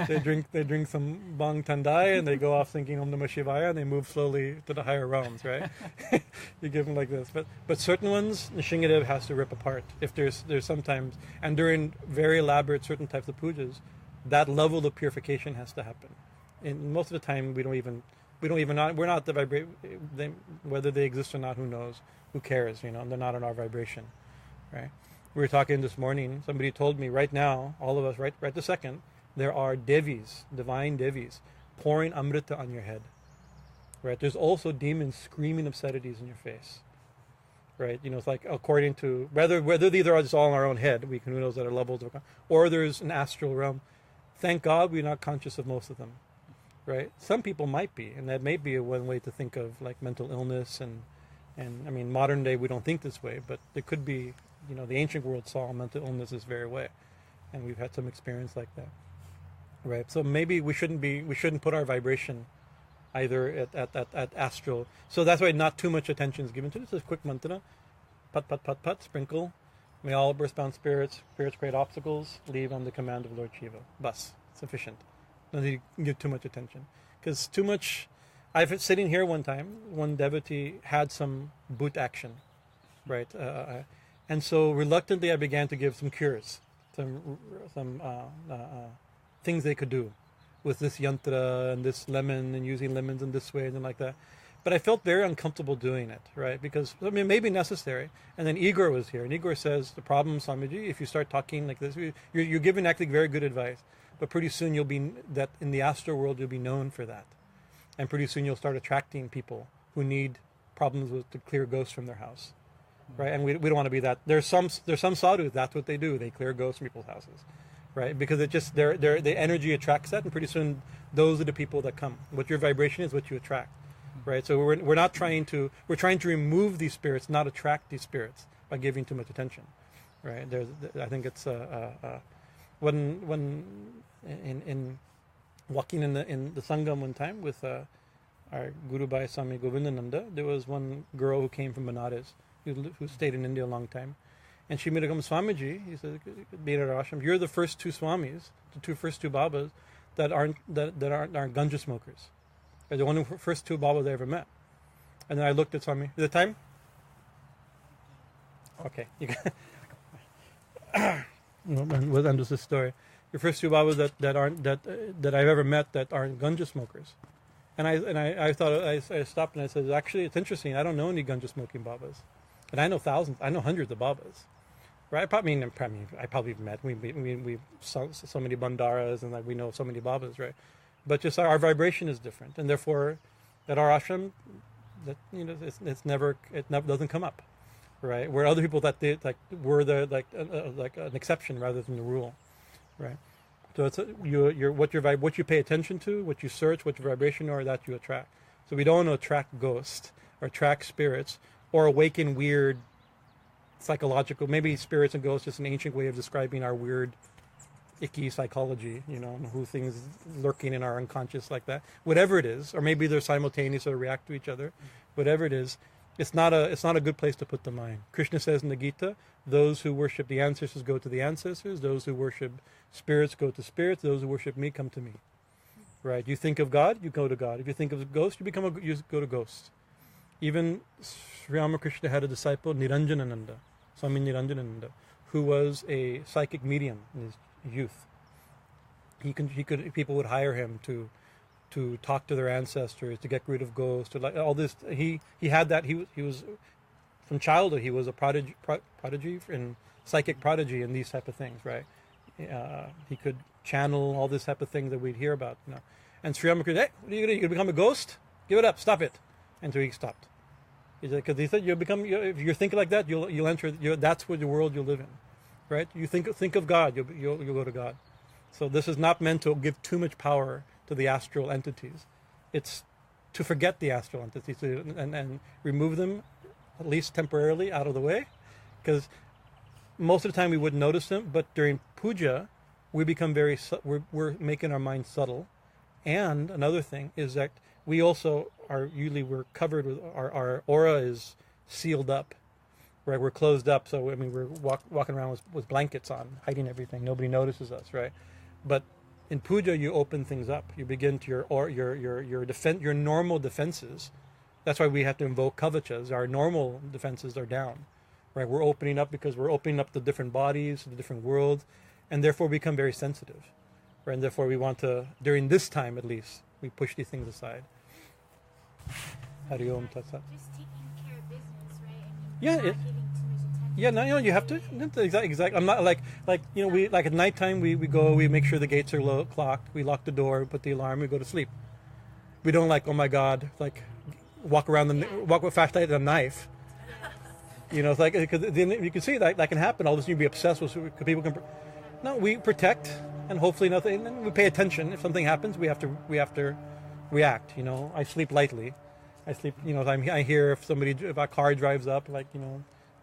they drink some bang tandai and they go off thinking Om Namah Shivaya and they move slowly to the higher realms, right? You give them like this, but certain ones Nrsingadev has to rip apart. If there's sometimes, and during very elaborate certain types of pujas, that level of purification has to happen. And most of the time we're not the vibration. Whether they exist or not, who knows? Who cares? They're not on our vibration, right? We were talking this morning, somebody told me right now, all of us, right this second, there are devis, divine devis, pouring amrita on your head. Right? There's also demons screaming obscenities in your face. Right? It's like according to, whether these are just all in our own head, who knows at our levels, or there's an astral realm. Thank God we're not conscious of most of them. Right? Some people might be, and that may be one way to think of like mental illness and modern day we don't think this way, but there could be. The ancient world saw mental illness this very way, and we've had some experience like that, right? So maybe we shouldn't put our vibration either at astral. So that's why not too much attention is given to this. Is quick mantra, pat pat pat pat, sprinkle. May all earthbound spirits create obstacles, leave on the command of Lord Shiva. Bas, sufficient. Don't need to give too much attention, because too much. I've been sitting here one time. One devotee had some boot action, right? And so reluctantly, I began to give some cures, some things they could do with this yantra and this lemon and using lemons in this way and like that. But I felt very uncomfortable doing it, right? Because, I mean, it may be necessary. And then Igor was here, and Igor says, the problem, Swamiji, if you start talking like this, you're giving actually very good advice. But pretty soon you'll be, that in the astral world, you'll be known for that. And pretty soon you'll start attracting people who need problems with to clear ghosts from their house, right? And we don't want to be that. There's some sadhus, that's what they do. They clear ghosts from people's houses, right? Because it just, the energy attracts that, and pretty soon those are the people that come. What your vibration is, what you attract. Right, so we're not trying to, we're trying to remove these spirits, not attract these spirits by giving too much attention, right? I think it's when in walking in the Sangam one time with our Guru Bhai Swami Govindananda, there was one girl who came from Benares who stayed in India a long time, and she made a come, Swamiji, he said, being at our ashram, you're the first two Swamis, the first two Babas that aren't ganja smokers. They're the first two Babas I ever met. And then I looked at Swami. Is it time? Okay. We'll end this story. The first two Babas that I've ever met that aren't ganja smokers. And I thought, I stopped and I said, actually, it's interesting. I don't know any ganja smoking Babas. And I know thousands, I know hundreds of Babas. Right? I probably met, we saw so many bandaras and like we know so many Babas, right? But just our vibration is different, and therefore, at our ashram, that it never doesn't come up, right? Where other people that did were like an exception rather than the rule, right? So it's what you pay attention to, what you search, what your vibration are, that you attract. So we don't want to attract ghosts or attract spirits or awaken weird psychological. Maybe spirits and ghosts is an ancient way of describing our weird, icky psychology, who things lurking in our unconscious like that. Whatever it is, or maybe they're simultaneous or react to each other. Whatever it is, it's not a good place to put the mind. Krishna says in the Gita, those who worship the ancestors go to the ancestors. Those who worship spirits go to spirits. Those who worship me come to me. Right? You think of God, you go to God. If you think of ghosts, you go to ghosts. Even Sri Ramakrishna had a disciple, Niranjanananda, Swami Niranjanananda, who was a psychic medium in his youth. People would hire him to talk to their ancestors, to get rid of ghosts, to like all this. He had that. He was from childhood. He was a prodigy and psychic prodigy in these type of things, right? He could channel all this type of things that we'd hear about, And Sri Ramakrishna, hey, what are you gonna do? You gonna become a ghost? Give it up, stop it. And so he stopped. Because he said, if you're thinking like that, you'll enter. That's what the world you'll live in. Right? You think of God, you'll go to God. So this is not meant to give too much power to the astral entities. It's to forget the astral entities and remove them, at least temporarily, out of the way. Because most of the time we wouldn't notice them, but during puja, we become we're making our mind subtle. And another thing is that we also we're covered with, our aura is sealed up. Right, we're closed up, so we're walking around with blankets on, hiding everything. Nobody notices us, right? But in puja, you open things up. You begin to your normal defenses. That's why we have to invoke kavachas. Our normal defenses are down, right? We're opening up because we're opening up the different bodies, the different worlds, and therefore become very sensitive, right? And therefore we want to, during this time at least, we push these things aside. Hari Om Tat Sat. Just taking care of business, right? Yeah, Not giving too much attention. Yeah, no, you have to. Exactly. I'm not we at nighttime we go, we make sure the gates are locked, we lock the door, put the alarm, we go to sleep. We don't oh my God, walk walk with flashlight and a knife. It's because then you can see that can happen. All of a sudden you'd be obsessed with people can. No, we protect and hopefully nothing. And we pay attention. If something happens, we have to react. I sleep lightly. I sleep. I hear if a car drives up,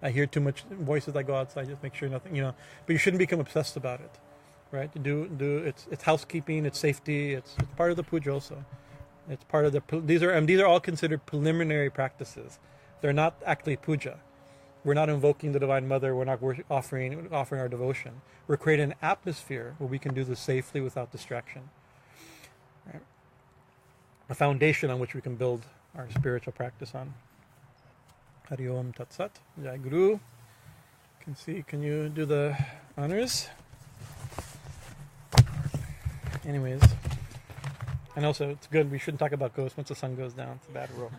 I hear too much voices. I go outside, just make sure nothing. But you shouldn't become obsessed about it, right? It's housekeeping, it's safety, it's part of the puja also. It's part of these are all considered preliminary practices. They're not actually puja. We're not invoking the Divine Mother. We're not offering our devotion. We're creating an atmosphere where we can do this safely without distraction. Right? A foundation on which we can build our spiritual practice on. Hari Om Tat Sat. Jai Guru. Can you do the honors? Anyways, And also, it's good. We shouldn't talk about ghosts once the sun goes down. It's a bad rule.